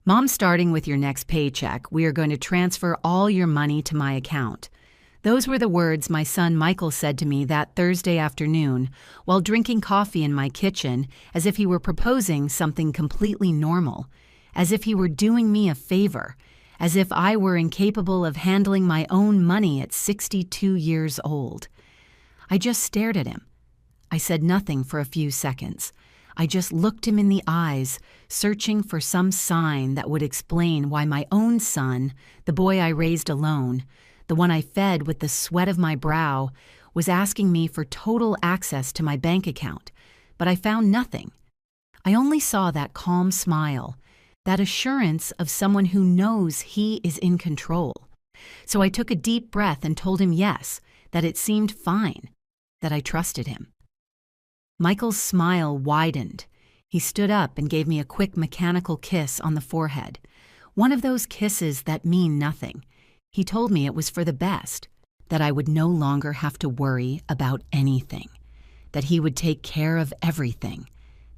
Mom, starting with your next paycheck, we are going to transfer all your money to my account. Those were the words my son Michael said to me that Thursday afternoon while drinking coffee in my kitchen, as if he were proposing something completely normal, as if he were doing me a favor, as if I were incapable of handling my own money at 62 years old. I just stared at him. I said nothing for a few seconds. I just looked him in the eyes, searching for some sign that would explain why my own son, the boy I raised alone, the one I fed with the sweat of my brow, was asking me for total access to my bank account. But I found nothing. I only saw that calm smile, that assurance of someone who knows he is in control. So I took a deep breath and told him yes, that it seemed fine, that I trusted him. Michael's smile widened. He stood up and gave me a quick mechanical kiss on the forehead. One of those kisses that mean nothing. He told me it was for the best, that I would no longer have to worry about anything, that he would take care of everything,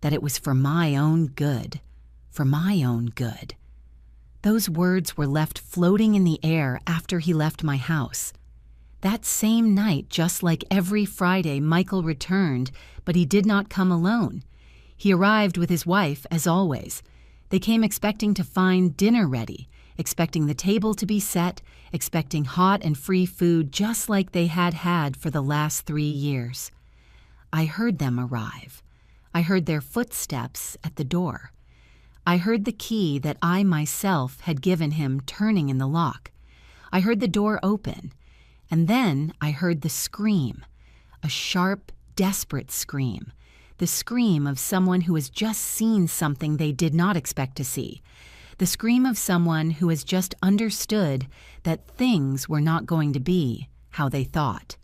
that it was for my own good, for my own good. Those words were left floating in the air after he left my house. That same night, just like every Friday, Michael returned, but he did not come alone. He arrived with his wife, as always. They came expecting to find dinner ready, expecting the table to be set, expecting hot and free food just like they had had for the last 3 years. I heard them arrive. I heard their footsteps at the door. I heard the key that I myself had given him turning in the lock. I heard the door open. And then I heard the scream, a sharp, desperate scream, the scream of someone who has just seen something they did not expect to see, the scream of someone who has just understood that things were not going to be how they thought.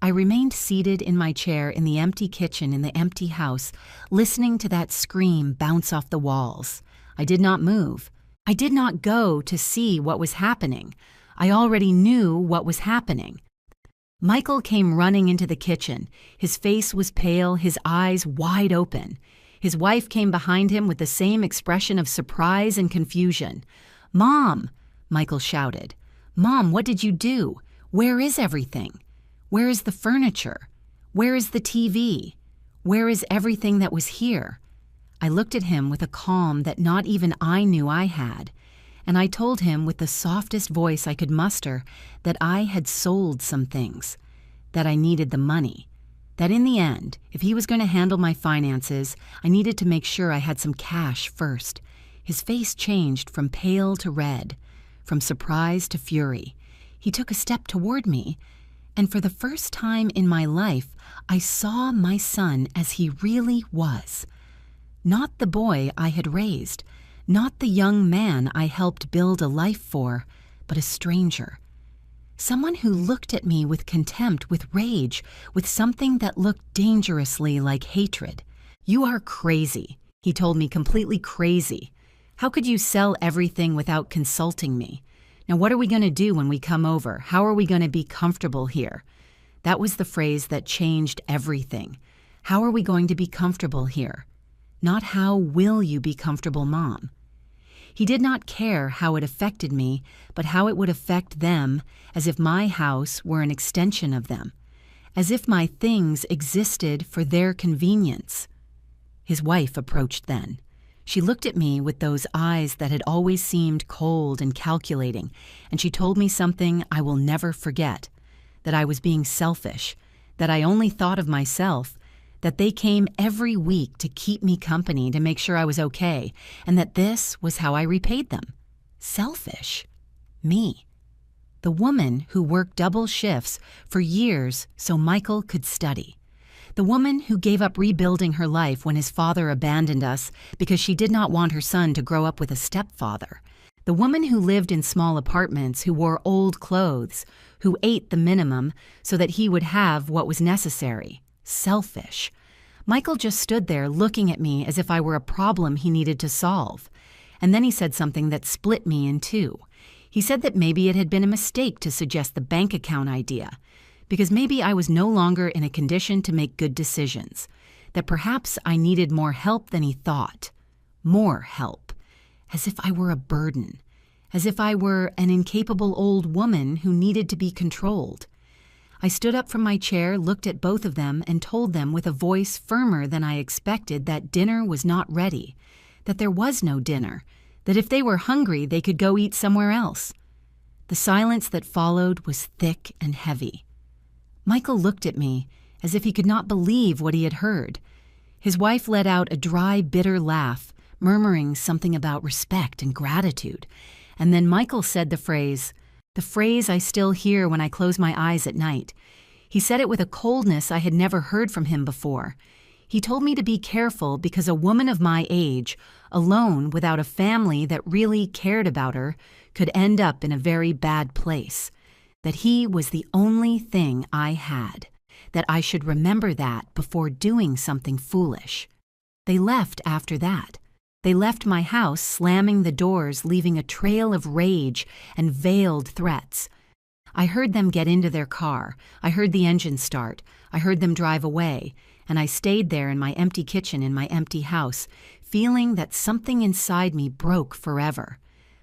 I remained seated in my chair in the empty kitchen in the empty house, listening to that scream bounce off the walls. I did not move. I did not go to see what was happening. I already knew what was happening. Michael came running into the kitchen. His face was pale, his eyes wide open. His wife came behind him with the same expression of surprise and confusion. "Mom!" Michael shouted. "Mom, what did you do? Where is everything? Where is the furniture? Where is the TV? Where is everything that was here?" I looked at him with a calm that not even I knew I had. And I told him with the softest voice I could muster that I had sold some things, that I needed the money, that in the end, if he was going to handle my finances, I needed to make sure I had some cash first. His face changed from pale to red, from surprise to fury. He took a step toward me, and for the first time in my life, I saw my son as he really was. Not the boy I had raised, not the young man I helped build a life for, but a stranger. Someone who looked at me with contempt, with rage, with something that looked dangerously like hatred. "You are crazy," he told me, completely crazy. "How could you sell everything without consulting me? Now what are we going to do when we come over? How are we going to be comfortable here?" That was the phrase that changed everything. How are we going to be comfortable here? Not how will you be comfortable, Mom? He did not care how it affected me, but how it would affect them, as if my house were an extension of them, as if my things existed for their convenience. His wife approached then. She looked at me with those eyes that had always seemed cold and calculating, and she told me something I will never forget, that I was being selfish, that I only thought of myself, that they came every week to keep me company to make sure I was okay, and that this was how I repaid them. Selfish. Me. The woman who worked double shifts for years so Michael could study. The woman who gave up rebuilding her life when his father abandoned us because she did not want her son to grow up with a stepfather. The woman who lived in small apartments, who wore old clothes, who ate the minimum so that he would have what was necessary. Selfish. Michael just stood there looking at me as if I were a problem he needed to solve. And then he said something that split me in two. He said that maybe it had been a mistake to suggest the bank account idea, because maybe I was no longer in a condition to make good decisions, that perhaps I needed more help than he thought. More help. as if I were a burden, as if I were an incapable old woman who needed to be controlled. I stood up from my chair, looked at both of them, and told them with a voice firmer than I expected that dinner was not ready, that there was no dinner, that if they were hungry, they could go eat somewhere else. The silence that followed was thick and heavy. Michael looked at me as if he could not believe what he had heard. His wife let out a dry, bitter laugh, murmuring something about respect and gratitude, and then Michael said the phrase I still hear when I close my eyes at night. He said it with a coldness I had never heard from him before. He told me to be careful because a woman of my age, alone without a family that really cared about her, could end up in a very bad place. That he was the only thing I had. That I should remember that before doing something foolish. They left after that. They left my house, slamming the doors, leaving a trail of rage and veiled threats. I heard them get into their car. I heard the engine start. I heard them drive away. And I stayed there in my empty kitchen in my empty house, feeling that something inside me broke forever.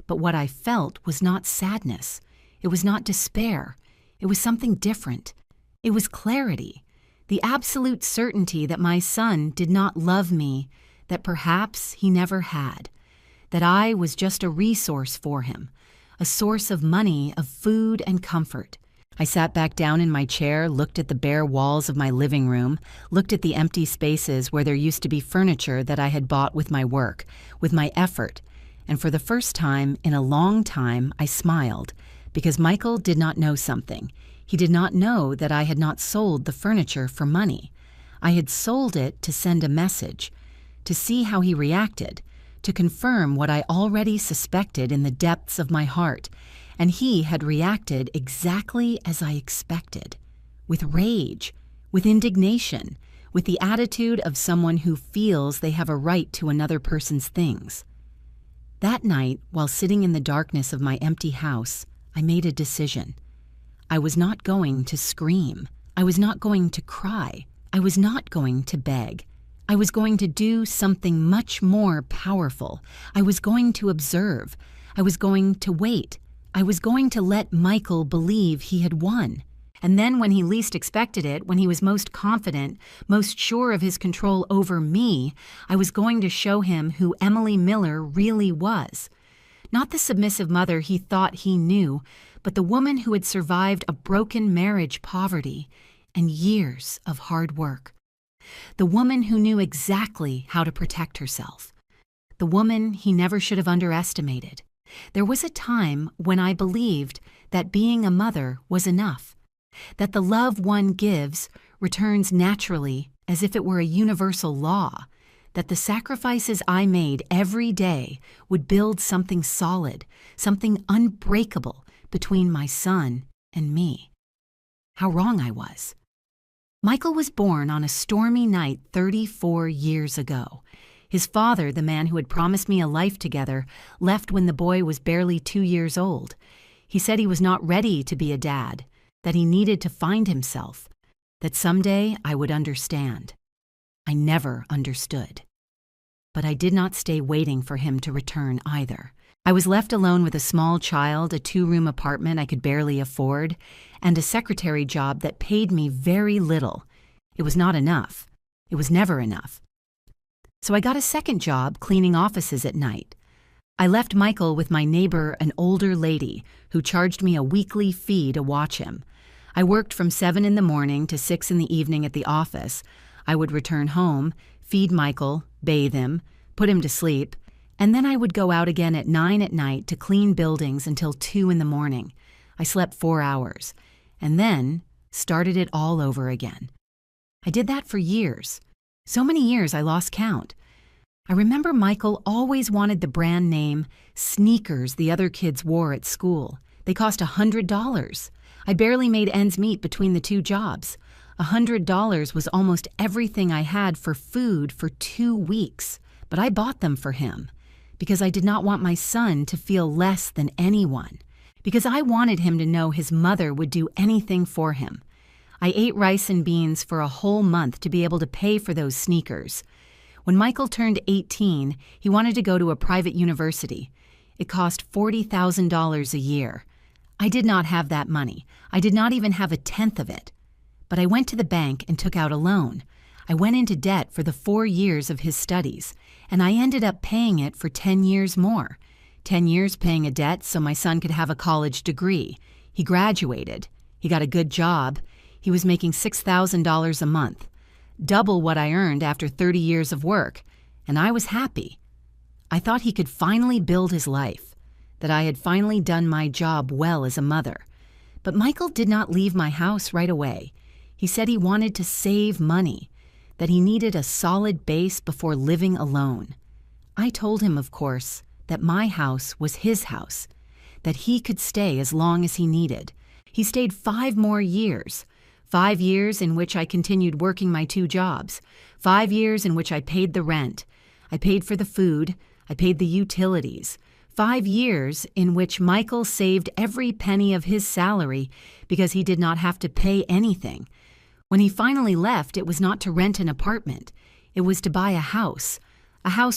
But what I felt was not sadness. It was not despair. It was something different. It was clarity. The absolute certainty that my son did not love me, that perhaps he never had, that I was just a resource for him, a source of money, of food and comfort. I sat back down in my chair, looked at the bare walls of my living room, looked at the empty spaces where there used to be furniture that I had bought with my work, with my effort, and for the first time in a long time I smiled, because Michael did not know something. He did not know that I had not sold the furniture for money. I had sold it to send a message, to see how he reacted, to confirm what I already suspected in the depths of my heart, and he had reacted exactly as I expected, with rage, with indignation, with the attitude of someone who feels they have a right to another person's things. That night, while sitting in the darkness of my empty house, I made a decision. I was not going to scream. I was not going to cry. I was not going to beg. I was going to do something much more powerful. I was going to observe. I was going to wait. I was going to let Michael believe he had won. And then when he least expected it, when he was most confident, most sure of his control over me, I was going to show him who Emily Miller really was. Not the submissive mother he thought he knew, but the woman who had survived a broken marriage, poverty, and years of hard work. The woman who knew exactly how to protect herself. The woman he never should have underestimated. There was a time when I believed that being a mother was enough, that the love one gives returns naturally as if it were a universal law, that the sacrifices I made every day would build something solid, something unbreakable between my son and me. How wrong I was. Michael was born on a stormy night 34 years ago. His father, the man who had promised me a life together, left when the boy was barely 2 years old. He said he was not ready to be a dad, that he needed to find himself, that someday I would understand. I never understood. But I did not stay waiting for him to return either. I was left alone with a small child, a 2-room apartment I could barely afford, and a secretary job that paid me very little. It was not enough. It was never enough. So I got a second job cleaning offices at night. I left Michael with my neighbor, an older lady, who charged me a weekly fee to watch him. I worked from 7 in the morning to 6 in the evening at the office. I would return home, feed Michael, bathe him, put him to sleep, and then I would go out again at 9 at night to clean buildings until 2 in the morning. I slept 4 hours, and then started it all over again. I did that for years. So many years I lost count. I remember Michael always wanted the brand name sneakers the other kids wore at school. They cost $100. I barely made ends meet between the 2 jobs. $100 was almost everything I had for food for 2 weeks, but I bought them for him because I did not want my son to feel less than anyone, because I wanted him to know his mother would do anything for him. I ate rice and beans for a whole month to be able to pay for those sneakers. When Michael turned 18, he wanted to go to a private university. It cost $40,000 a year. I did not have that money. I did not even have a tenth of it. But I went to the bank and took out a loan. I went into debt for the 4 years of his studies, and I ended up paying it for 10 years more. 10 years paying a debt so my son could have a college degree. He graduated. He got a good job. He was making $6,000 a month, double what I earned after 30 years of work, and I was happy. I thought he could finally build his life, that I had finally done my job well as a mother. But Michael did not leave my house right away. He said he wanted to save money, that he needed a solid base before living alone. I told him, of course, that my house was his house, that he could stay as long as he needed. He stayed 5 more years, 5 years in which I continued working my 2 jobs, 5 years in which I paid the rent, I paid for the food, I paid the utilities, 5 years in which Michael saved every penny of his salary because he did not have to pay anything. When he finally left, it was not to rent an apartment. It was to buy a house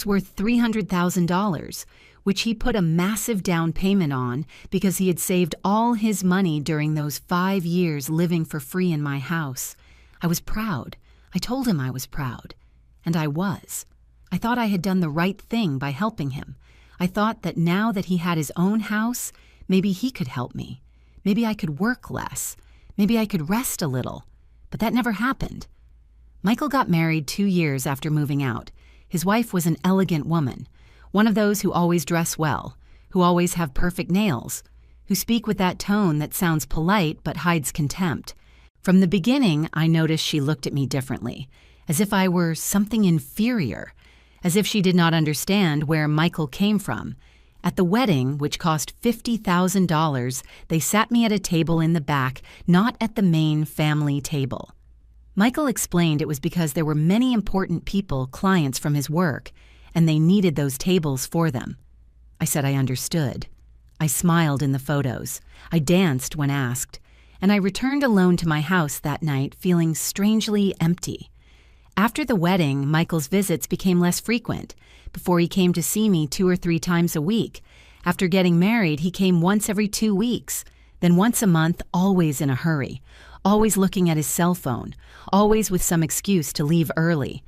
worth $300,000, which he put a massive down payment on because he had saved all his money during those 5 years living for free in my house. I was proud. I told him I was proud. And I was. I thought I had done the right thing by helping him. I thought that now that he had his own house, maybe he could help me. Maybe I could work less. Maybe I could rest a little. But that never happened. Michael got married 2 years after moving out. His wife was an elegant woman, one of those who always dress well, who always have perfect nails, who speak with that tone that sounds polite but hides contempt. From the beginning, I noticed she looked at me differently, as if I were something inferior, as if she did not understand where Michael came from. At the wedding, which cost $50,000, they sat me at a table in the back, not at the main family table. Michael explained it was because there were many important people, clients from his work, and they needed those tables for them. I said I understood. I smiled in the photos. I danced when asked, and I returned alone to my house that night feeling strangely empty. After the wedding, Michael's visits became less frequent. Before he came to see me 2 or 3 times a week. After getting married, he came once every 2 weeks, then once a month, always in a hurry, always looking at his cell phone, always with some excuse to leave early.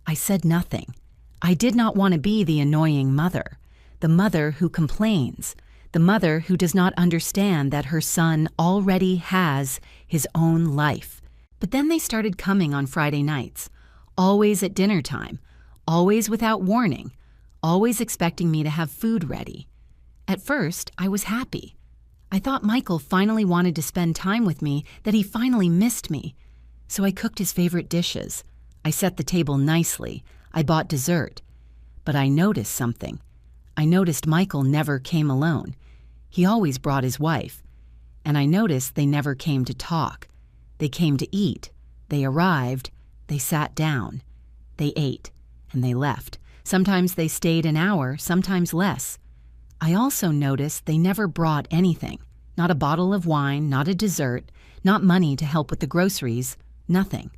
I said nothing. I did not want to be the annoying mother, the mother who complains, the mother who does not understand that her son already has his own life. But then they started coming on Friday nights, always at dinner time, always without warning, always expecting me to have food ready. At first, I was happy. I thought Michael finally wanted to spend time with me, that he finally missed me. So I cooked his favorite dishes. I set the table nicely. I bought dessert. But I noticed something. I noticed Michael never came alone. He always brought his wife. And I noticed they never came to talk. They came to eat. They arrived. They sat down. They ate. And they left. Sometimes they stayed an hour, sometimes less. I also noticed they never brought anything. Not a bottle of wine, not a dessert, not money to help with the groceries, nothing.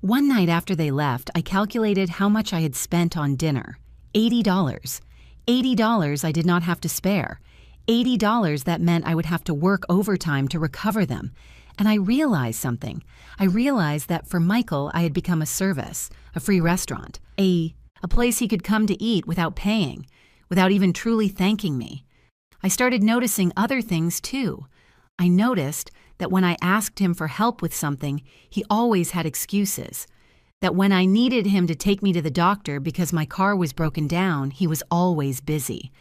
One night after they left, I calculated how much I had spent on dinner. $80. $80 I did not have to spare. $80 that meant I would have to work overtime to recover them. And I realized something. I realized that for Michael, I had become a service, a free restaurant, a place he could come to eat without paying, without even truly thanking me. I started noticing other things too. I noticed that when I asked him for help with something, he always had excuses. That when I needed him to take me to the doctor because my car was broken down, he was always busy.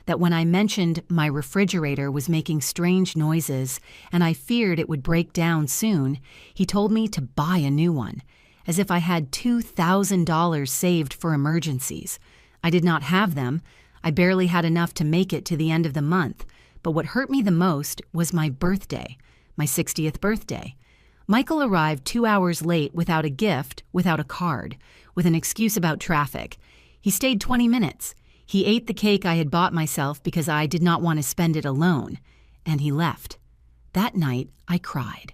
That when I mentioned my refrigerator was making strange noises and I feared it would break down soon, he told me to buy a new one, as if I had $2,000 saved for emergencies. I did not have them. I barely had enough to make it to the end of the month, but what hurt me the most was my birthday, my 60th birthday. Michael arrived 2 hours late without a gift, without a card, with an excuse about traffic. He stayed 20 minutes. He ate the cake I had bought myself because I did not want to spend it alone, and he left. That night, I cried.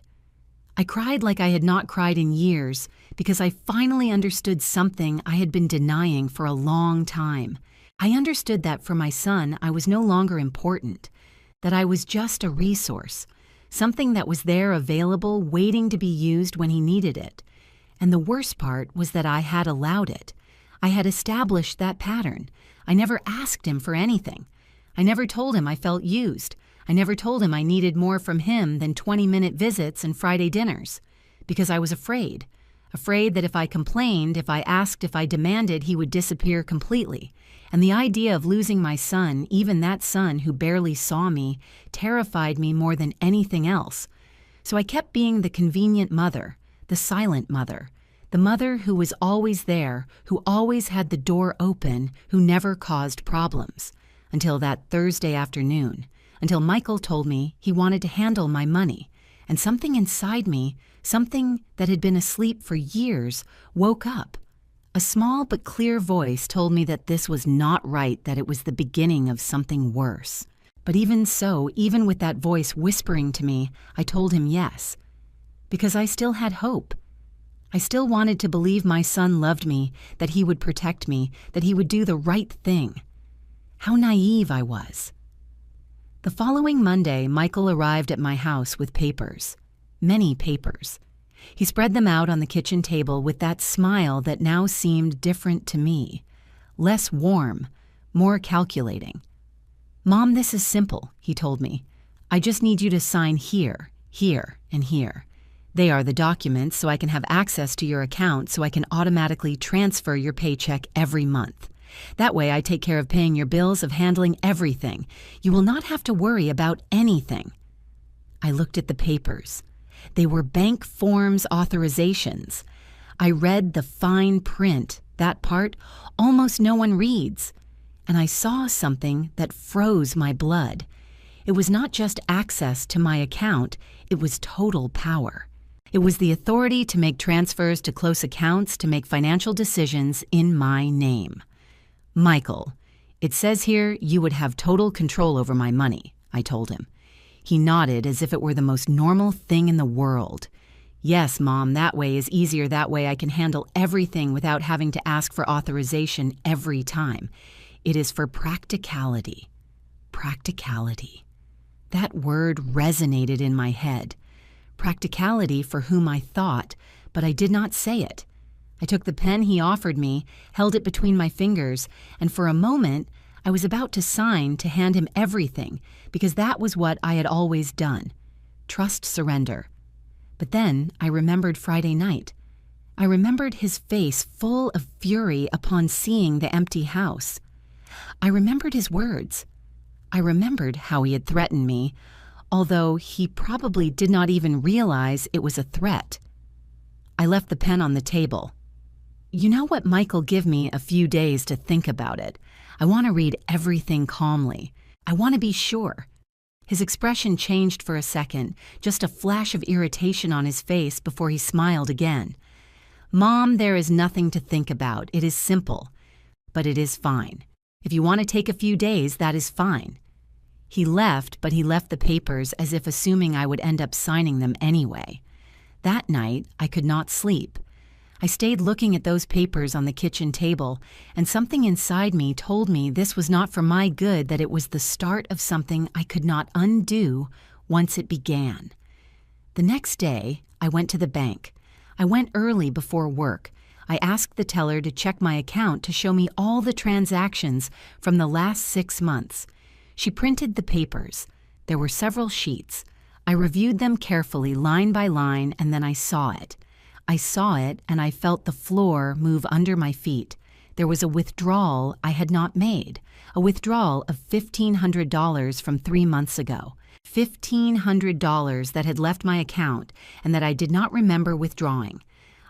I cried like I had not cried in years because I finally understood something I had been denying for a long time. I understood that for my son, I was no longer important, that I was just a resource, something that was there available, waiting to be used when he needed it. And the worst part was that I had allowed it. I had established that pattern. I never asked him for anything. I never told him I felt used. I never told him I needed more from him than 20-minute visits and Friday dinners, because I was afraid that if I complained, if I asked, if I demanded, he would disappear completely. And the idea of losing my son, even that son who barely saw me, terrified me more than anything else. So I kept being the convenient mother, the silent mother, the mother who was always there, who always had the door open, who never caused problems. Until that Thursday afternoon, until Michael told me he wanted to handle my money, and something inside me, something that had been asleep for years, woke up. A small but clear voice told me that this was not right, that it was the beginning of something worse. But even so, even with that voice whispering to me, I told him yes, because I still had hope. I still wanted to believe my son loved me, that he would protect me, that he would do the right thing. How naive I was. The following Monday, Michael arrived at my house with papers. Many papers. He spread them out on the kitchen table with that smile that now seemed different to me. Less warm, more calculating. "Mom, this is simple," he told me. "I just need you to sign here, here, and here. They are the documents so I can have access to your account so I can automatically transfer your paycheck every month. That way I take care of paying your bills, of handling everything. You will not have to worry about anything." I looked at the papers. They were bank forms authorizations. I read the fine print, that part almost no one reads. And I saw something that froze my blood. It was not just access to my account, it was total power. It was the authority to make transfers to close accounts, to make financial decisions in my name. "Michael, it says here you would have total control over my money," I told him. He nodded as if it were the most normal thing in the world. "Yes, Mom, that way is easier. That way I can handle everything without having to ask for authorization every time. It is for practicality." Practicality. That word resonated in my head. Practicality for whom I thought, but I did not say it. I took the pen he offered me, held it between my fingers, and for a moment I was about to sign to hand him everything, because that was what I had always done. Trust, surrender. But then I remembered Friday night. I remembered his face full of fury upon seeing the empty house. I remembered his words. I remembered how he had threatened me, although he probably did not even realize it was a threat. I left the pen on the table. "You know what, Michael, give me a few days to think about it. I want to read everything calmly. I want to be sure." His expression changed for a second, just a flash of irritation on his face before he smiled again. "Mom, there is nothing to think about. It is simple. But it is fine. If you want to take a few days, that is fine." He left, but he left the papers as if assuming I would end up signing them anyway. That night, I could not sleep. I stayed looking at those papers on the kitchen table, and something inside me told me this was not for my good, that it was the start of something I could not undo once it began. The next day, I went to the bank. I went early before work. I asked the teller to check my account to show me all the transactions from the last 6 months. She printed the papers. There were several sheets. I reviewed them carefully, line by line, and then I saw it. I saw it, and I felt the floor move under my feet. There was a withdrawal I had not made, a withdrawal of $1,500 from 3 months ago. $1,500 that had left my account and that I did not remember withdrawing.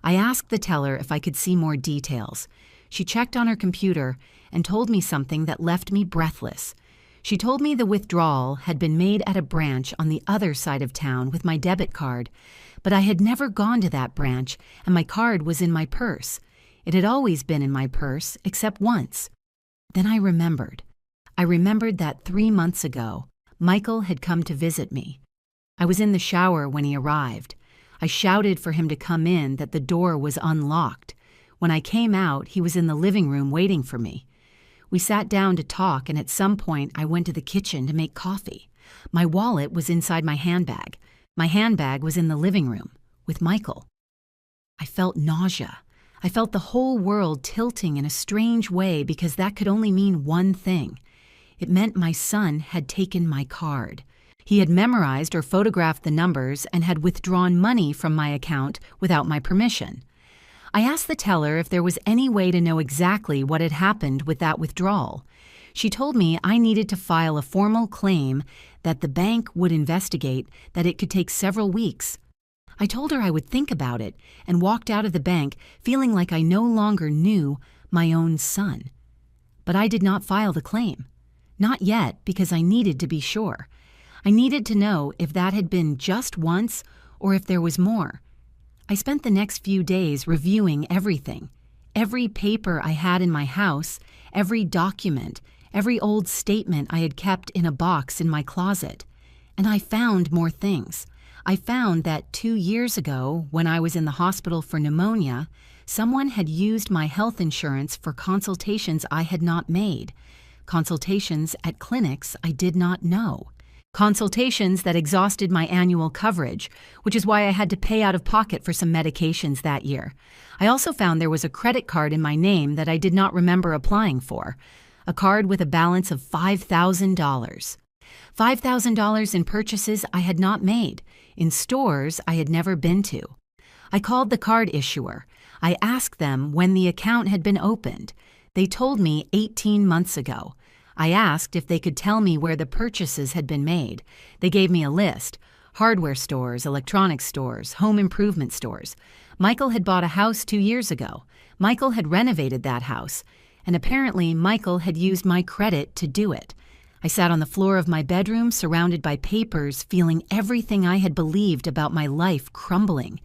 I asked the teller if I could see more details. She checked on her computer and told me something that left me breathless. She told me the withdrawal had been made at a branch on the other side of town with my debit card, but I had never gone to that branch, and my card was in my purse. It had always been in my purse, except once. Then I remembered. I remembered that 3 months ago, Michael had come to visit me. I was in the shower when he arrived. I shouted for him to come in, that the door was unlocked. When I came out, he was in the living room waiting for me. We sat down to talk, and at some point I went to the kitchen to make coffee. My wallet was inside my handbag. My handbag was in the living room with Michael. I felt nausea. I felt the whole world tilting in a strange way because that could only mean one thing. It meant my son had taken my card. He had memorized or photographed the numbers and had withdrawn money from my account without my permission. I asked the teller if there was any way to know exactly what had happened with that withdrawal. She told me I needed to file a formal claim, that the bank would investigate, that it could take several weeks. I told her I would think about it and walked out of the bank feeling like I no longer knew my own son. But I did not file the claim. Not yet, because I needed to be sure. I needed to know if that had been just once or if there was more. I spent the next few days reviewing everything. Every paper I had in my house, every document, every old statement I had kept in a box in my closet. And I found more things. I found that 2 years ago, when I was in the hospital for pneumonia, someone had used my health insurance for consultations I had not made. Consultations at clinics I did not know. Consultations that exhausted my annual coverage, which is why I had to pay out of pocket for some medications that year. I also found there was a credit card in my name that I did not remember applying for, a card with a balance of $5,000. $5,000 in purchases I had not made, in stores I had never been to. I called the card issuer. I asked them when the account had been opened. They told me 18 months ago. I asked if they could tell me where the purchases had been made. They gave me a list: hardware stores, electronics stores, home improvement stores. Michael had bought a house 2 years ago. Michael had renovated that house, and apparently Michael had used my credit to do it. I sat on the floor of my bedroom surrounded by papers, feeling everything I had believed about my life crumbling.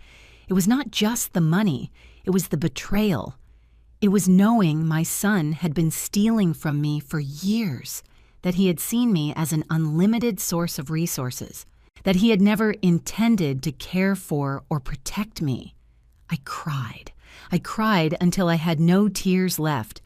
It was not just the money, it was the betrayal. It was knowing my son had been stealing from me for years, that he had seen me as an unlimited source of resources, that he had never intended to care for or protect me. I cried. I cried until I had no tears left,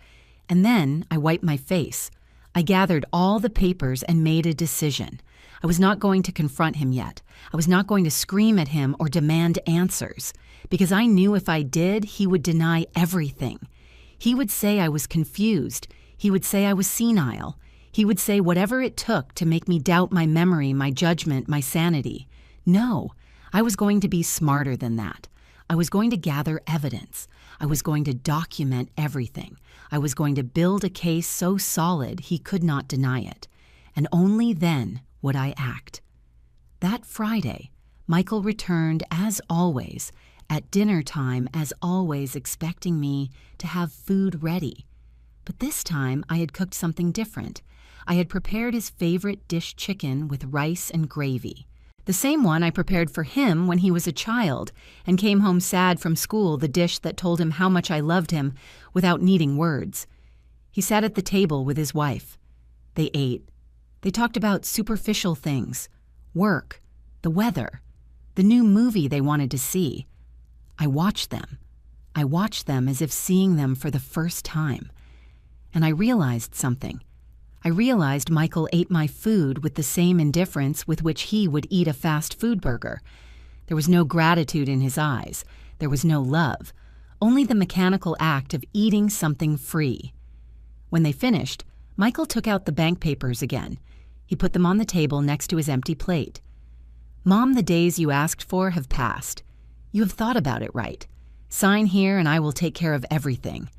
and then I wiped my face. I gathered all the papers and made a decision. I was not going to confront him yet. I was not going to scream at him or demand answers, because I knew if I did, he would deny everything. He would say I was confused. He would say I was senile. He would say whatever it took to make me doubt my memory, my judgment, my sanity. No, I was going to be smarter than that. I was going to gather evidence. I was going to document everything. I was going to build a case so solid he could not deny it. And only then would I act. That Friday, Michael returned as always, at dinner time as always, expecting me to have food ready. But this time I had cooked something different. I had prepared his favorite dish chicken with rice and gravy. The same one I prepared for him when he was a child and came home sad from school, the dish that told him how much I loved him without needing words. He sat at the table with his wife. They ate. They talked about superficial things, work, the weather, the new movie they wanted to see. I watched them. I watched them as if seeing them for the first time. And I realized something. I realized Michael ate my food with the same indifference with which he would eat a fast food burger. There was no gratitude in his eyes. There was no love. Only the mechanical act of eating something free. When they finished, Michael took out the bank papers again. He put them on the table next to his empty plate. "Mom, the days you asked for have passed. You have thought about it right. Sign here and I will take care of everything."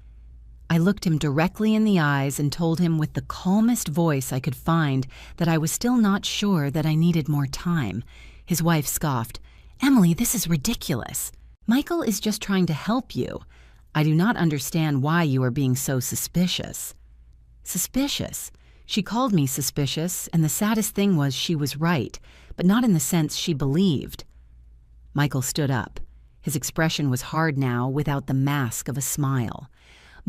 I looked him directly in the eyes and told him with the calmest voice I could find that I was still not sure, that I needed more time. His wife scoffed. "Emily, this is ridiculous. Michael is just trying to help you. I do not understand why you are being so suspicious." Suspicious? She called me suspicious, and the saddest thing was she was right, but not in the sense she believed. Michael stood up. His expression was hard now, without the mask of a smile.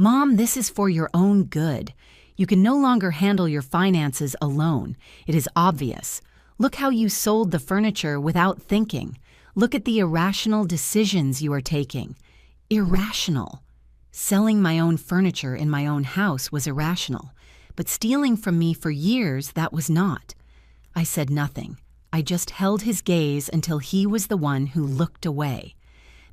"Mom, this is for your own good. You can no longer handle your finances alone. It is obvious. Look how you sold the furniture without thinking. Look at the irrational decisions you are taking. Irrational. Selling my own furniture in my own house was irrational, but stealing from me for years, that was not. I said nothing. I just held his gaze until he was the one who looked away.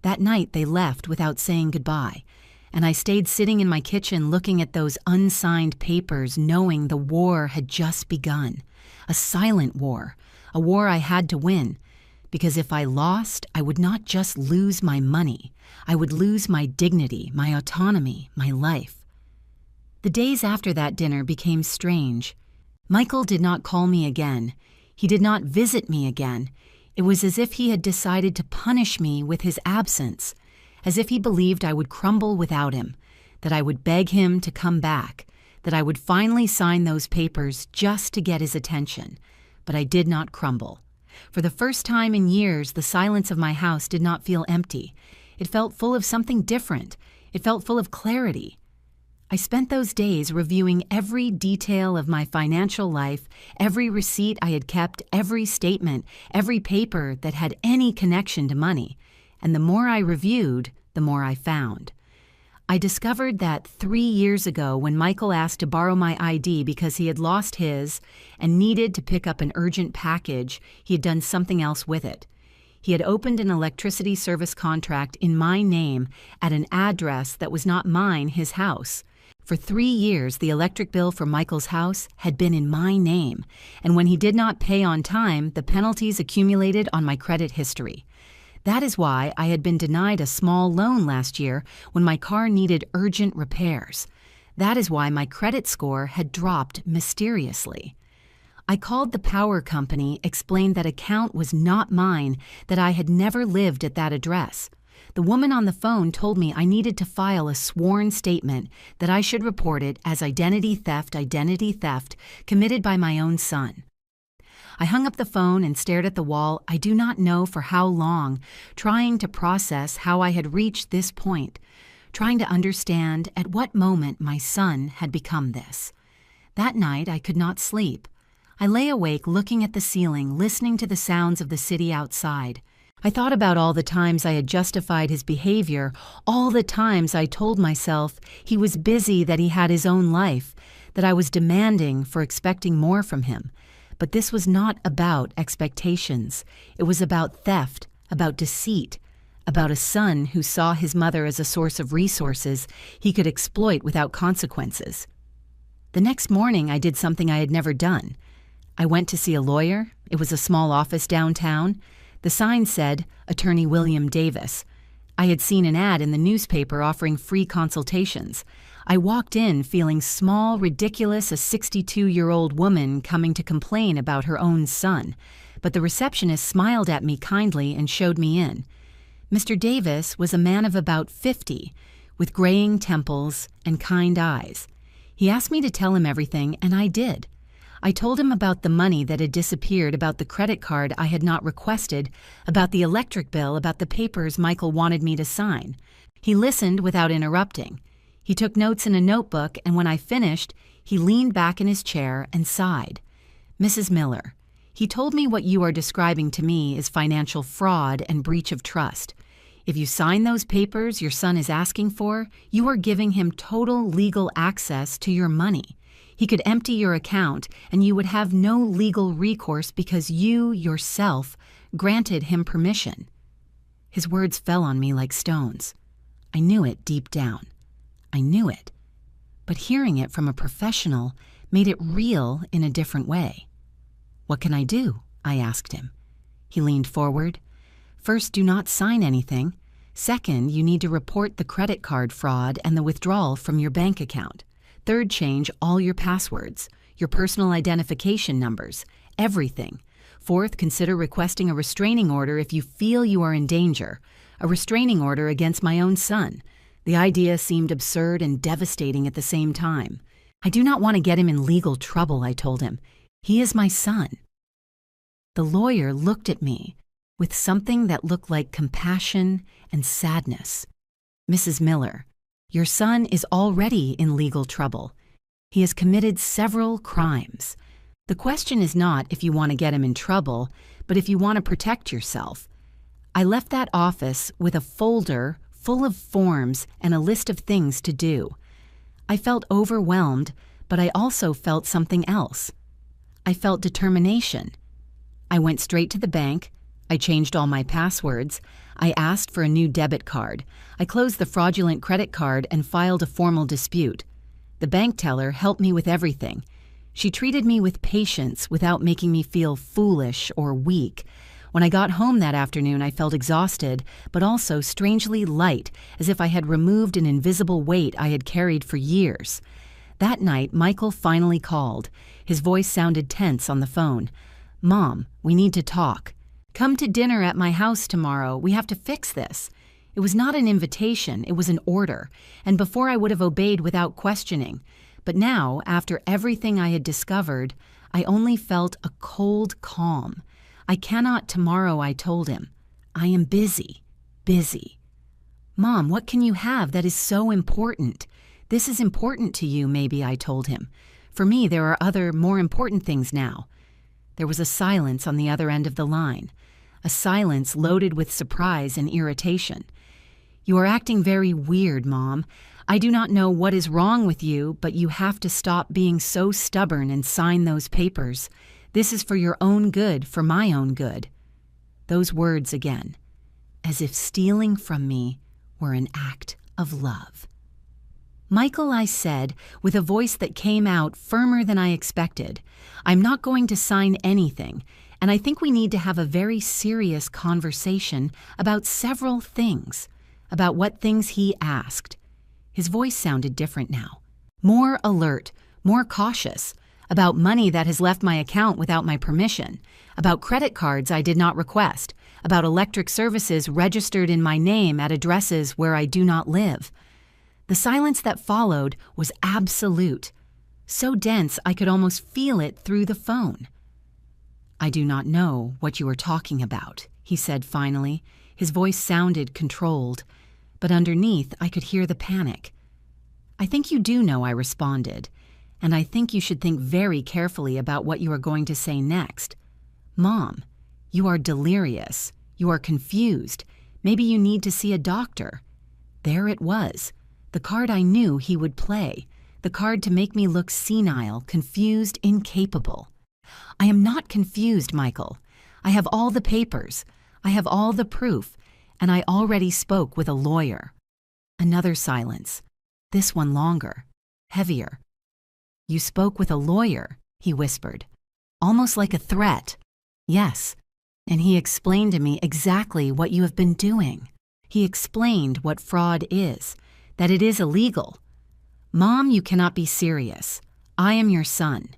That night they left without saying goodbye, and I stayed sitting in my kitchen looking at those unsigned papers, knowing the war had just begun. A silent war, a war I had to win, because if I lost, I would not just lose my money, I would lose my dignity, my autonomy, my life. The days after that dinner became strange. Michael did not call me again. He did not visit me again. It was as if he had decided to punish me with his absence, as if he believed I would crumble without him, that I would beg him to come back, that I would finally sign those papers just to get his attention. But I did not crumble. For the first time in years, the silence of my house did not feel empty. It felt full of something different. It felt full of clarity. I spent those days reviewing every detail of my financial life, every receipt I had kept, every statement, every paper that had any connection to money. And the more I reviewed, the more I found. I discovered that 3 years ago, when Michael asked to borrow my ID because he had lost his and needed to pick up an urgent package, he had done something else with it. He had opened an electricity service contract in my name at an address that was not mine, his house. For 3 years, the electric bill for Michael's house had been in my name, and when he did not pay on time, the penalties accumulated on my credit history. That is why I had been denied a small loan last year when my car needed urgent repairs. That is why my credit score had dropped mysteriously. I called the power company, explained that account was not mine, that I had never lived at that address. The woman on the phone told me I needed to file a sworn statement, that I should report it as identity theft, committed by my own son. I hung up the phone and stared at the wall, I do not know for how long, trying to process how I had reached this point, trying to understand at what moment my son had become this. That night I could not sleep. I lay awake looking at the ceiling, listening to the sounds of the city outside. I thought about all the times I had justified his behavior, all the times I told myself he was busy, that he had his own life, that I was demanding for expecting more from him. But this was not about expectations. It was about theft, about deceit, about a son who saw his mother as a source of resources he could exploit without consequences. The next morning, I did something I had never done. I went to see a lawyer. It was a small office downtown. The sign said, Attorney William Davis. I had seen an ad in the newspaper offering free consultations. I walked in feeling small, ridiculous, a 62-year-old woman coming to complain about her own son. But the receptionist smiled at me kindly and showed me in. Mr. Davis was a man of about 50, with graying temples and kind eyes. He asked me to tell him everything, and I did. I told him about the money that had disappeared, about the credit card I had not requested, about the electric bill, about the papers Michael wanted me to sign. He listened without interrupting. He took notes in a notebook, and when I finished, he leaned back in his chair and sighed. Mrs. Miller, he told me what you are describing to me is financial fraud and breach of trust. If you sign those papers your son is asking for, you are giving him total legal access to your money. He could empty your account, and you would have no legal recourse because you, yourself, granted him permission. His words fell on me like stones. I knew it deep down. I knew it. But hearing it from a professional made it real in a different way. What can I do? I asked him. He leaned forward. First, do not sign anything. Second, you need to report the credit card fraud and the withdrawal from your bank account. Third, change all your passwords, your personal identification numbers, everything. Fourth, consider requesting a restraining order if you feel you are in danger, a restraining order against my own son. The idea seemed absurd and devastating at the same time. I do not want to get him in legal trouble, I told him. He is my son. The lawyer looked at me with something that looked like compassion and sadness. Mrs. Miller, your son is already in legal trouble. He has committed several crimes. The question is not if you want to get him in trouble, but if you want to protect yourself. I left that office with a folder full of forms and a list of things to do. I felt overwhelmed, but I also felt something else. I felt determination. I went straight to the bank. I changed all my passwords. I asked for a new debit card. I closed the fraudulent credit card and filed a formal dispute. The bank teller helped me with everything. She treated me with patience without making me feel foolish or weak. When I got home that afternoon, I felt exhausted, but also strangely light, as if I had removed an invisible weight I had carried for years. That night, Michael finally called. His voice sounded tense on the phone. "Mom, we need to talk. Come to dinner at my house tomorrow. We have to fix this." It was not an invitation, it was an order, and before I would have obeyed without questioning. But now, after everything I had discovered, I only felt a cold calm. "I cannot tomorrow," I told him. "I am busy. "Mom, what can you have that is so important? This is important to you, maybe," I told him. "For me, there are other, more important things now." There was a silence on the other end of the line, a silence loaded with surprise and irritation. "You are acting very weird, Mom. I do not know what is wrong with you, but you have to stop being so stubborn and sign those papers. This is for your own good, for my own good." Those words again, as if stealing from me were an act of love. "Michael," I said, with a voice that came out firmer than I expected, "I'm not going to sign anything, and I think we need to have a very serious conversation about several things, about what things he asked." His voice sounded different now, more alert, more cautious, about money that has left my account without my permission, about credit cards I did not request, about electric services registered in my name at addresses where I do not live. The silence that followed was absolute, so dense I could almost feel it through the phone. "I do not know what you are talking about," he said finally. His voice sounded controlled, but underneath I could hear the panic. "I think you do know," I responded, "and I think you should think very carefully about what you are going to say next. Mom, you are delirious. You are confused. Maybe you need to see a doctor." There it was, the card I knew he would play, the card to make me look senile, confused, incapable. "I am not confused, Michael. I have all the papers. I have all the proof, and I already spoke with a lawyer." Another silence, this one longer, heavier. "You spoke with a lawyer," he whispered, almost like a threat. "Yes, and he explained to me exactly what you have been doing. He explained what fraud is, that it is illegal. Mom, you cannot be serious. I am your son.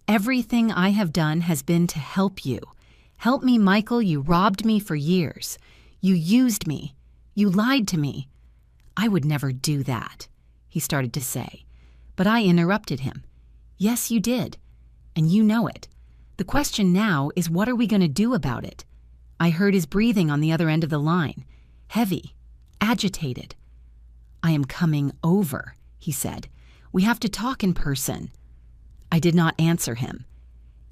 Everything I have done has been to help you. Help me, Michael. You robbed me for years. You used me. You lied to me." "I would never do that," he started to say, but I interrupted him. "Yes, you did, and you know it. The question now is, what are we going to do about it?" I heard his breathing on the other end of the line, heavy, agitated. "I am coming over," he said. "We have to talk in person." I did not answer him.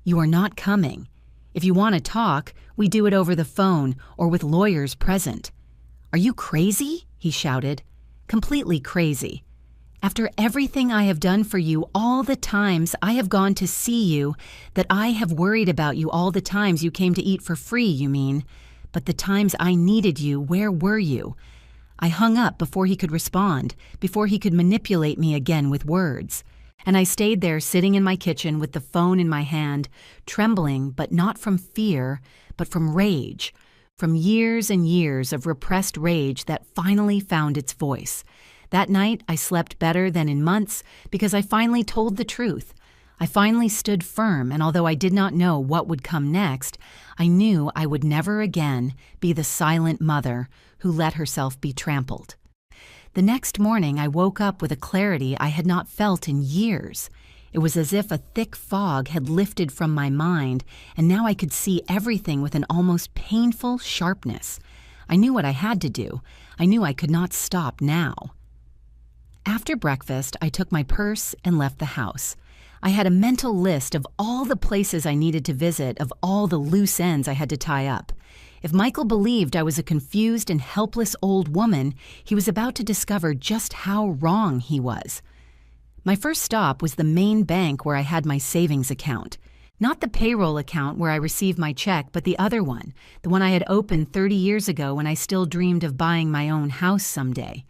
"You are not coming. If you want to talk, we do it over the phone or with lawyers present." "Are you crazy?" he shouted. "Completely crazy. After everything I have done for you, all the times I have gone to see you, that I have worried about you, all the times you came to eat for free, you mean. But the times I needed you, where were you?" I hung up before he could respond, before he could manipulate me again with words. And I stayed there sitting in my kitchen with the phone in my hand, trembling, but not from fear, but from rage, from years and years of repressed rage that finally found its voice. That night, I slept better than in months because I finally told the truth. I finally stood firm, and although I did not know what would come next, I knew I would never again be the silent mother who let herself be trampled. The next morning, I woke up with a clarity I had not felt in years. It was as if a thick fog had lifted from my mind, and now I could see everything with an almost painful sharpness. I knew what I had to do. I knew I could not stop now. After breakfast, I took my purse and left the house. I had a mental list of all the places I needed to visit, of all the loose ends I had to tie up. If Michael believed I was a confused and helpless old woman, he was about to discover just how wrong he was. My first stop was the main bank where I had my savings account. Not the payroll account where I received my check, but the other one, the one I had opened 30 years ago when I still dreamed of buying my own house someday.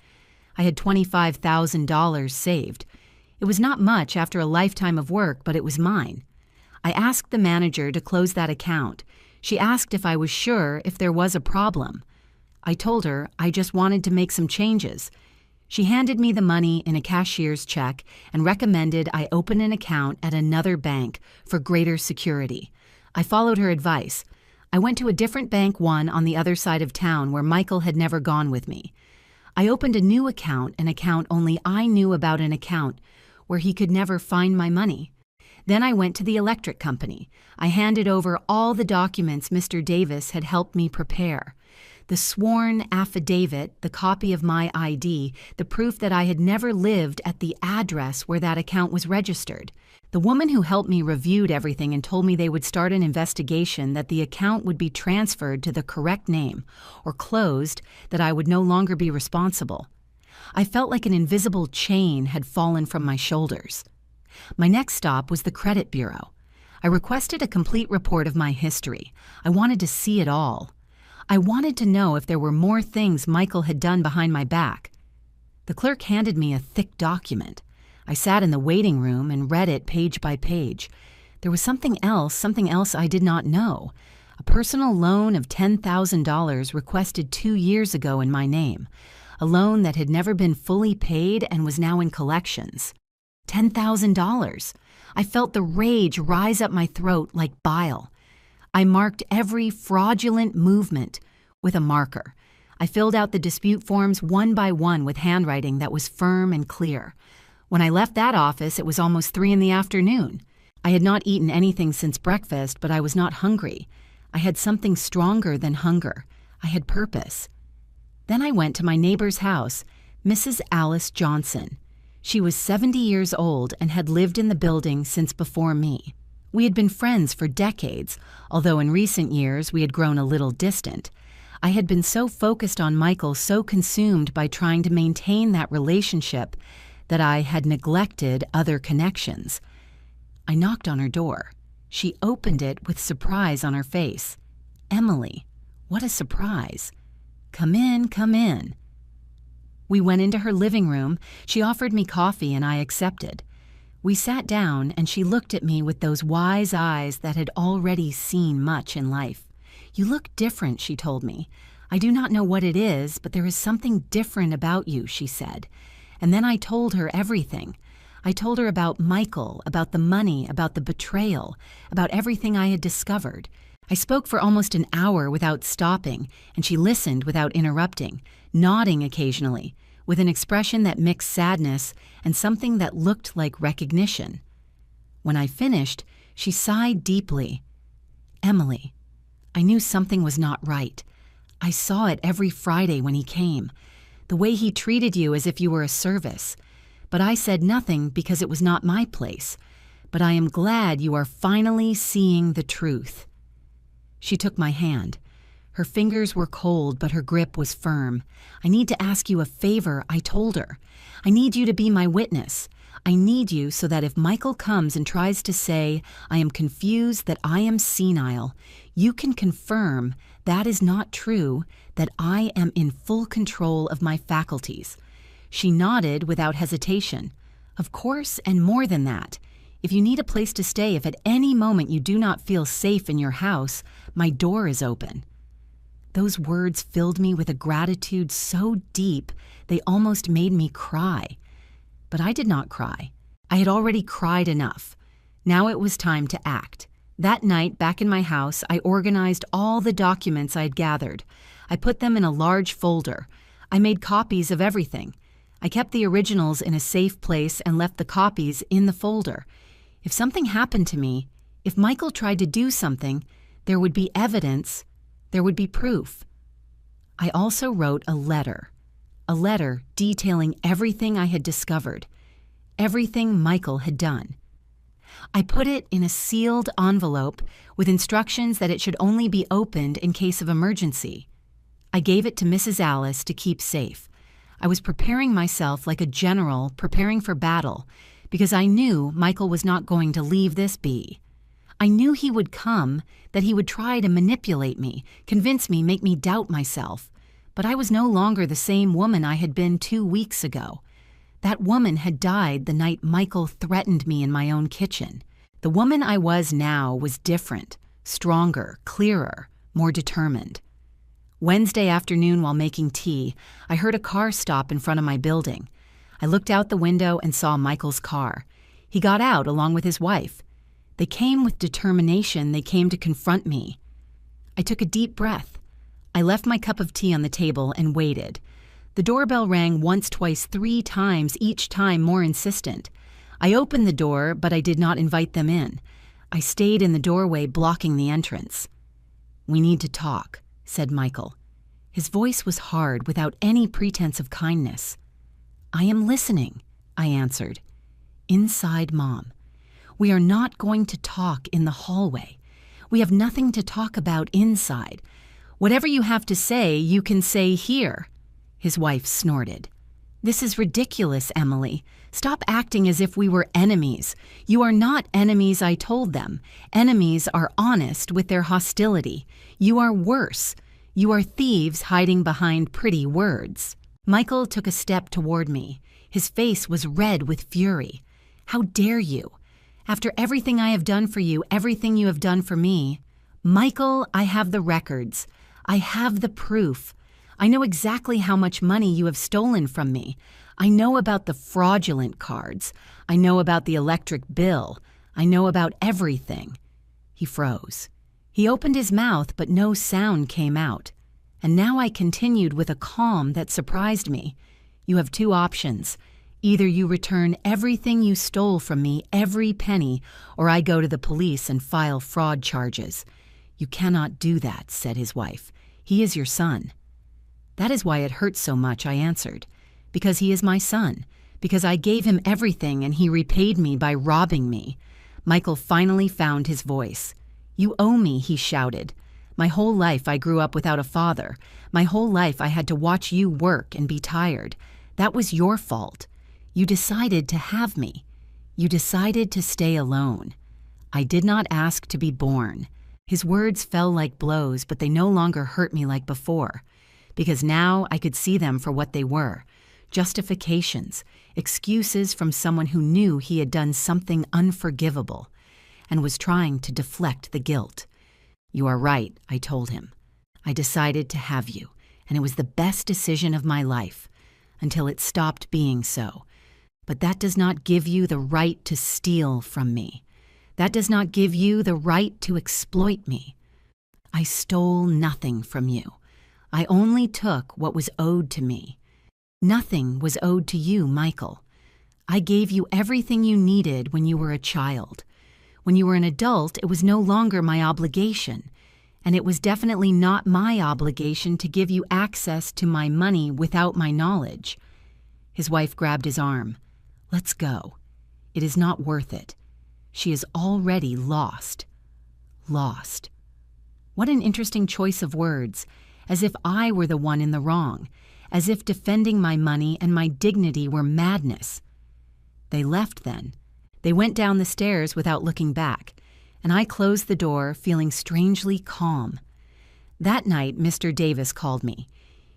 I had $25,000 saved. It was not much after a lifetime of work, but it was mine. I asked the manager to close that account. She asked if I was sure if there was a problem. I told her I just wanted to make some changes. She handed me the money in a cashier's check and recommended I open an account at another bank for greater security. I followed her advice. I went to a different bank, one on the other side of town where Michael had never gone with me. I opened a new account, an account only I knew about, an account where he could never find my money. Then I went to the electric company. I handed over all the documents Mr. Davis had helped me prepare. The sworn affidavit, the copy of my ID, the proof that I had never lived at the address where that account was registered. The woman who helped me reviewed everything and told me they would start an investigation, that the account would be transferred to the correct name, or closed, that I would no longer be responsible. I felt like an invisible chain had fallen from my shoulders. My next stop was the credit bureau. I requested a complete report of my history. I wanted to see it all. I wanted to know if there were more things Michael had done behind my back. The clerk handed me a thick document. I sat in the waiting room and read it page by page. There was something else I did not know. A personal loan of $10,000 requested 2 years ago in my name. A loan that had never been fully paid and was now in collections. $10,000. I felt the rage rise up my throat like bile. I marked every fraudulent movement with a marker. I filled out the dispute forms one by one with handwriting that was firm and clear. When I left that office, it was almost 3 p.m. I had not eaten anything since breakfast, but I was not hungry. I had something stronger than hunger. I had purpose. Then I went to my neighbor's house, Mrs. Alice Johnson. She was 70 years old and had lived in the building since before me. We had been friends for decades, although in recent years we had grown a little distant. I had been so focused on Michael, so consumed by trying to maintain that relationship, that I had neglected other connections. I knocked on her door. She opened it with surprise on her face. Emily, what a surprise. Come in, come in. We went into her living room. She offered me coffee and I accepted. We sat down and she looked at me with those wise eyes that had already seen much in life. You look different, she told me. I do not know what it is, but there is something different about you, she said. And then I told her everything. I told her about Michael, about the money, about the betrayal, about everything I had discovered. I spoke for almost an hour without stopping, and she listened without interrupting, nodding occasionally, with an expression that mixed sadness and something that looked like recognition. When I finished, she sighed deeply. Emily, I knew something was not right. I saw it every Friday when he came, the way he treated you as if you were a service. But I said nothing because it was not my place. But I am glad you are finally seeing the truth. She took my hand. Her fingers were cold, but her grip was firm. I need to ask you a favor, I told her. I need you to be my witness. I need you so that if Michael comes and tries to say, I am confused, that I am senile, you can confirm that is not true, that I am in full control of my faculties. She nodded without hesitation. Of course, and more than that. If you need a place to stay, if at any moment you do not feel safe in your house, my door is open. Those words filled me with a gratitude so deep they almost made me cry. But I did not cry. I had already cried enough. Now it was time to act. That night, back in my house, I organized all the documents I had gathered. I put them in a large folder. I made copies of everything. I kept the originals in a safe place and left the copies in the folder. If something happened to me, if Michael tried to do something, there would be evidence, there would be proof. I also wrote a letter detailing everything I had discovered, everything Michael had done. I put it in a sealed envelope with instructions that it should only be opened in case of emergency. I gave it to Mrs. Alice to keep safe. I was preparing myself like a general preparing for battle because I knew Michael was not going to leave this be. I knew he would come, that he would try to manipulate me, convince me, make me doubt myself. But I was no longer the same woman I had been 2 weeks ago. That woman had died the night Michael threatened me in my own kitchen. The woman I was now was different, stronger, clearer, more determined. Wednesday afternoon while making tea, I heard a car stop in front of my building. I looked out the window and saw Michael's car. He got out along with his wife. They came with determination. They came to confront me. I took a deep breath. I left my cup of tea on the table and waited. The doorbell rang once, twice, 3 times, each time more insistent. I opened the door, but I did not invite them in. I stayed in the doorway, blocking the entrance. "We need to talk," said Michael. His voice was hard, without any pretense of kindness. "I am listening," I answered. "Inside, Mom. We are not going to talk in the hallway. We have nothing to talk about inside. Whatever you have to say, you can say here." His wife snorted. "This is ridiculous, Emily. Stop acting as if we were enemies. You are not enemies," I told them. "Enemies are honest with their hostility. You are worse. You are thieves hiding behind pretty words." Michael took a step toward me. His face was red with fury. "How dare you? After everything I have done for you, everything you have done for me." "Michael, I have the records. I have the proof. I know exactly how much money you have stolen from me. I know about the fraudulent cards. I know about the electric bill. I know about everything." He froze. He opened his mouth, but no sound came out. And now I continued with a calm that surprised me. "You have 2 options. Either you return everything you stole from me, every penny, or I go to the police and file fraud charges." "You cannot do that," said his wife. "He is your son." "That is why it hurts so much," I answered. "Because he is my son. Because I gave him everything and he repaid me by robbing me." Michael finally found his voice. "You owe me," he shouted. "My whole life I grew up without a father. My whole life I had to watch you work and be tired. That was your fault. You decided to have me. You decided to stay alone. I did not ask to be born." His words fell like blows, but they no longer hurt me like before, because now I could see them for what they were: justifications, excuses from someone who knew he had done something unforgivable and was trying to deflect the guilt. "You are right," I told him. "I decided to have you, and it was the best decision of my life, until it stopped being so. But that does not give you the right to steal from me. That does not give you the right to exploit me. I stole nothing from you. I only took what was owed to me. Nothing was owed to you, Michael. I gave you everything you needed when you were a child. When you were an adult, it was no longer my obligation, and it was definitely not my obligation to give you access to my money without my knowledge." His wife grabbed his arm. "Let's go. It is not worth it. She is already lost." Lost. What an interesting choice of words, as if I were the one in the wrong, as if defending my money and my dignity were madness. They left then. They went down the stairs without looking back, and I closed the door, feeling strangely calm. That night, Mr. Davis called me.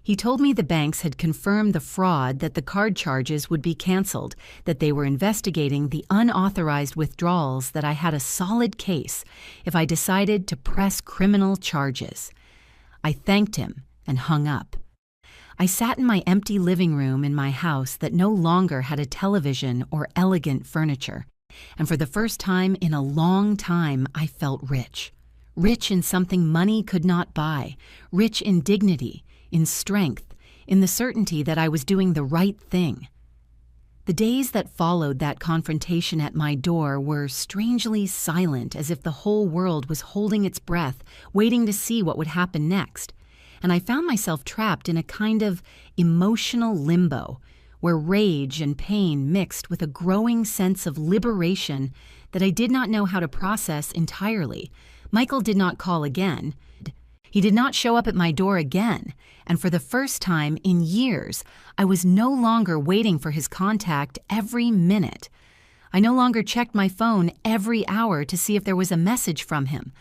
He told me the banks had confirmed the fraud, that the card charges would be canceled, that they were investigating the unauthorized withdrawals, that I had a solid case if I decided to press criminal charges. I thanked him and hung up. I sat in my empty living room in my house that no longer had a television or elegant furniture, and for the first time in a long time I felt rich. Rich in something money could not buy, rich in dignity, in strength, in the certainty that I was doing the right thing. The days that followed that confrontation at my door were strangely silent, as if the whole world was holding its breath, waiting to see what would happen next, and I found myself trapped in a kind of emotional limbo, where rage and pain mixed with a growing sense of liberation that I did not know how to process entirely. Michael did not call again. He did not show up at my door again, and for the first time in years, I was no longer waiting for his contact every minute. I no longer checked my phone every hour to see if there was a message from him.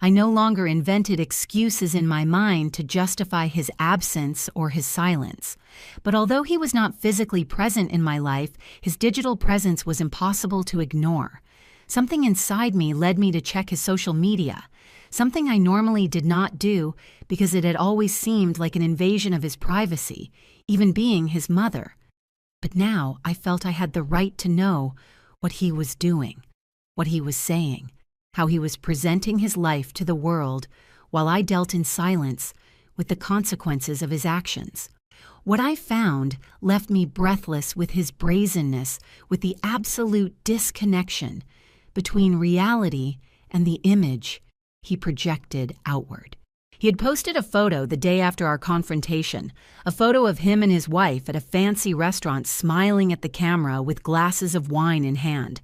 I no longer invented excuses in my mind to justify his absence or his silence. But although he was not physically present in my life, his digital presence was impossible to ignore. Something inside me led me to check his social media, something I normally did not do because it had always seemed like an invasion of his privacy, even being his mother. But now I felt I had the right to know what he was doing, what he was saying, how he was presenting his life to the world while I dealt in silence with the consequences of his actions. What I found left me breathless with his brazenness, with the absolute disconnection between reality and the image he projected outward. He had posted a photo the day after our confrontation, a photo of him and his wife at a fancy restaurant smiling at the camera with glasses of wine in hand.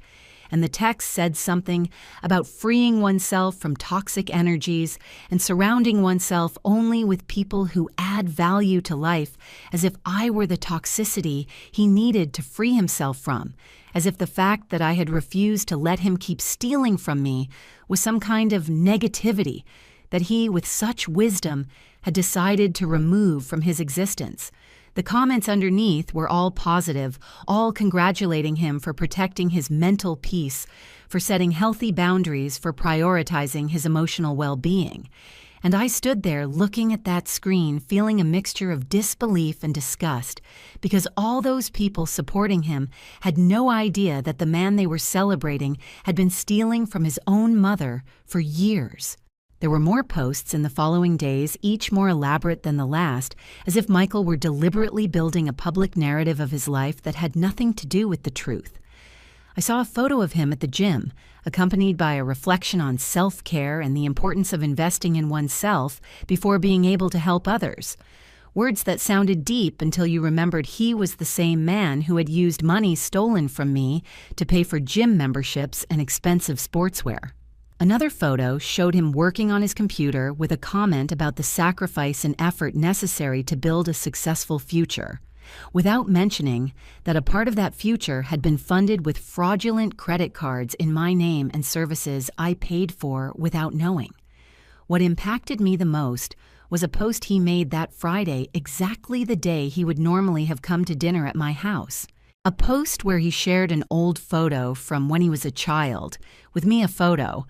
And the text said something about freeing oneself from toxic energies and surrounding oneself only with people who add value to life, as if I were the toxicity he needed to free himself from, as if the fact that I had refused to let him keep stealing from me was some kind of negativity that he, with such wisdom, had decided to remove from his existence. The comments underneath were all positive, all congratulating him for protecting his mental peace, for setting healthy boundaries, for prioritizing his emotional well-being. And I stood there looking at that screen, feeling a mixture of disbelief and disgust, because all those people supporting him had no idea that the man they were celebrating had been stealing from his own mother for years. There were more posts in the following days, each more elaborate than the last, as if Michael were deliberately building a public narrative of his life that had nothing to do with the truth. I saw a photo of him at the gym, accompanied by a reflection on self-care and the importance of investing in oneself before being able to help others. Words that sounded deep until you remembered he was the same man who had used money stolen from me to pay for gym memberships and expensive sportswear. Another photo showed him working on his computer with a comment about the sacrifice and effort necessary to build a successful future, without mentioning that a part of that future had been funded with fraudulent credit cards in my name and services I paid for without knowing. What impacted me the most was a post he made that Friday, exactly the day he would normally have come to dinner at my house. A post where he shared an old photo from when he was a child, with me a photo.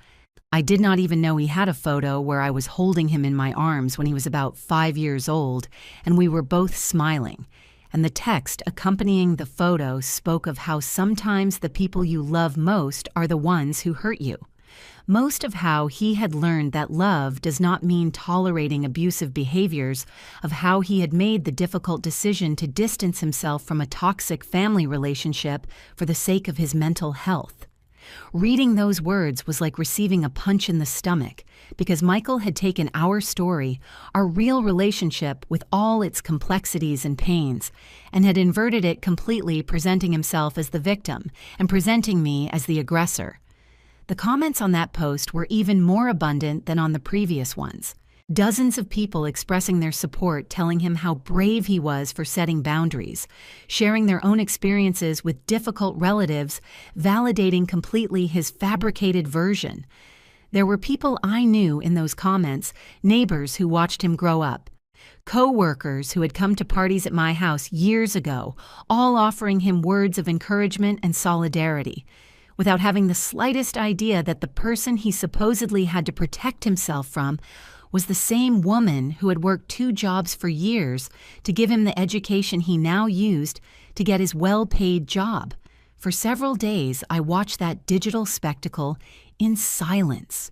I did not even know he had a photo where I was holding him in my arms when he was about 5 years old, and we were both smiling. And the text accompanying the photo spoke of how sometimes the people you love most are the ones who hurt you. Most of how he had learned that love does not mean tolerating abusive behaviors, of how he had made the difficult decision to distance himself from a toxic family relationship for the sake of his mental health. Reading those words was like receiving a punch in the stomach, because Michael had taken our story, our real relationship with all its complexities and pains, and had inverted it completely, presenting himself as the victim and presenting me as the aggressor. The comments on that post were even more abundant than on the previous ones. Dozens of people expressing their support, telling him how brave he was for setting boundaries, sharing their own experiences with difficult relatives, validating completely his fabricated version. There were people I knew in those comments, neighbors who watched him grow up, co-workers who had come to parties at my house years ago, all offering him words of encouragement and solidarity, without having the slightest idea that the person he supposedly had to protect himself from was the same woman who had worked 2 jobs for years to give him the education he now used to get his well-paid job. For several days, I watched that digital spectacle in silence,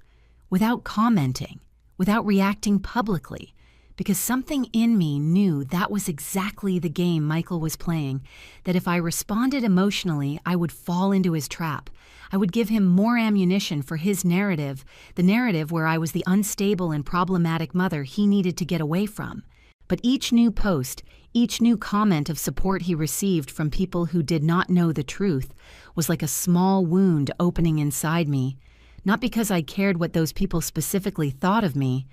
without commenting, without reacting publicly, because something in me knew that was exactly the game Michael was playing, that if I responded emotionally, I would fall into his trap. I would give him more ammunition for his narrative, the narrative where I was the unstable and problematic mother he needed to get away from. But each new post, each new comment of support he received from people who did not know the truth was like a small wound opening inside me, not because I cared what those people specifically thought of me,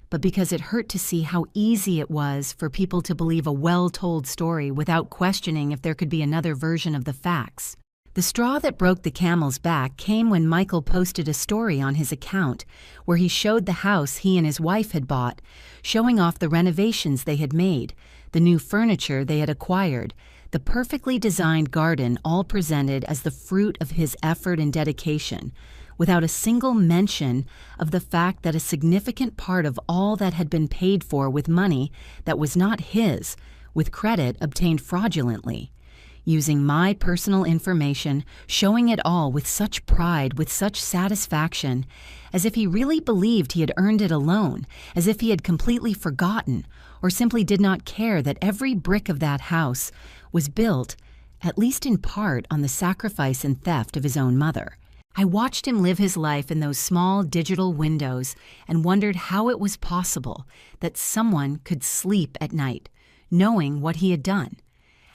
but because it hurt to see how easy it was for people to believe a well-told story without questioning if there could be another version of the facts. The straw that broke the camel's back came when Michael posted a story on his account where he showed the house he and his wife had bought, showing off the renovations they had made, the new furniture they had acquired, the perfectly designed garden, all presented as the fruit of his effort and dedication, without a single mention of the fact that a significant part of all that had been paid for with money that was not his, with credit obtained fraudulently. Using my personal information, showing it all with such pride, with such satisfaction, as if he really believed he had earned it alone, as if he had completely forgotten, or simply did not care that every brick of that house was built, at least in part, on the sacrifice and theft of his own mother. I watched him live his life in those small digital windows and wondered how it was possible that someone could sleep at night, knowing what he had done.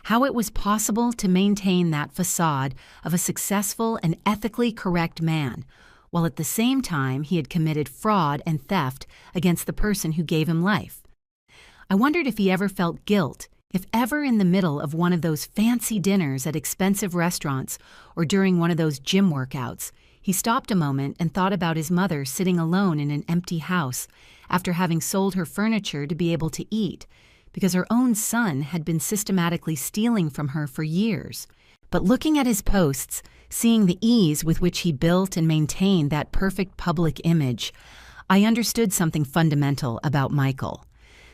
How it was possible to maintain that facade of a successful and ethically correct man, while at the same time he had committed fraud and theft against the person who gave him life. I wondered if he ever felt guilt, if ever in the middle of one of those fancy dinners at expensive restaurants or during one of those gym workouts, he stopped a moment and thought about his mother sitting alone in an empty house after having sold her furniture to be able to eat, because her own son had been systematically stealing from her for years. But looking at his posts, seeing the ease with which he built and maintained that perfect public image, I understood something fundamental about Michael.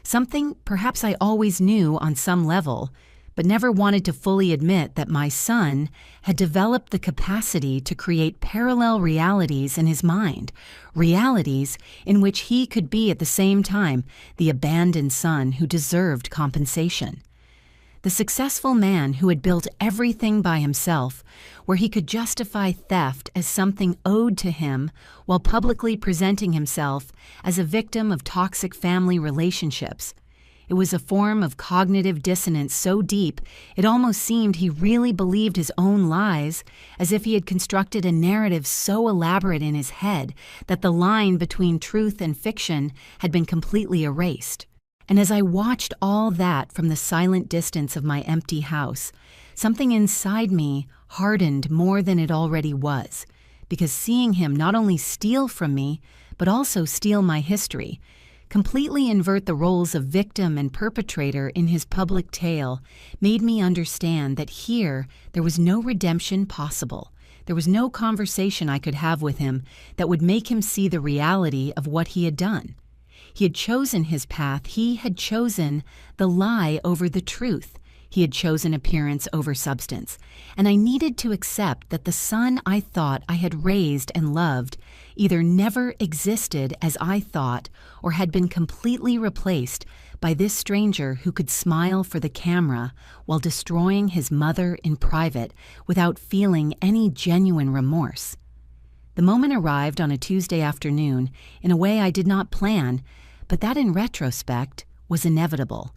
Something perhaps I always knew on some level, but never wanted to fully admit that my son had developed the capacity to create parallel realities in his mind, realities in which he could be at the same time the abandoned son who deserved compensation. The successful man who had built everything by himself, where he could justify theft as something owed to him while publicly presenting himself as a victim of toxic family relationships. It was a form of cognitive dissonance so deep it almost seemed he really believed his own lies, as if he had constructed a narrative so elaborate in his head that the line between truth and fiction had been completely erased. And as I watched all that from the silent distance of my empty house, something inside me hardened more than it already was, because seeing him not only steal from me, but also steal my history, completely invert the roles of victim and perpetrator in his public tale, made me understand that here there was no redemption possible. There was no conversation I could have with him that would make him see the reality of what he had done. He had chosen his path. He had chosen the lie over the truth. He had chosen appearance over substance. And I needed to accept that the son I thought I had raised and loved either never existed as I thought or had been completely replaced by this stranger who could smile for the camera while destroying his mother in private without feeling any genuine remorse. The moment arrived on a Tuesday afternoon in a way I did not plan, but that in retrospect was inevitable,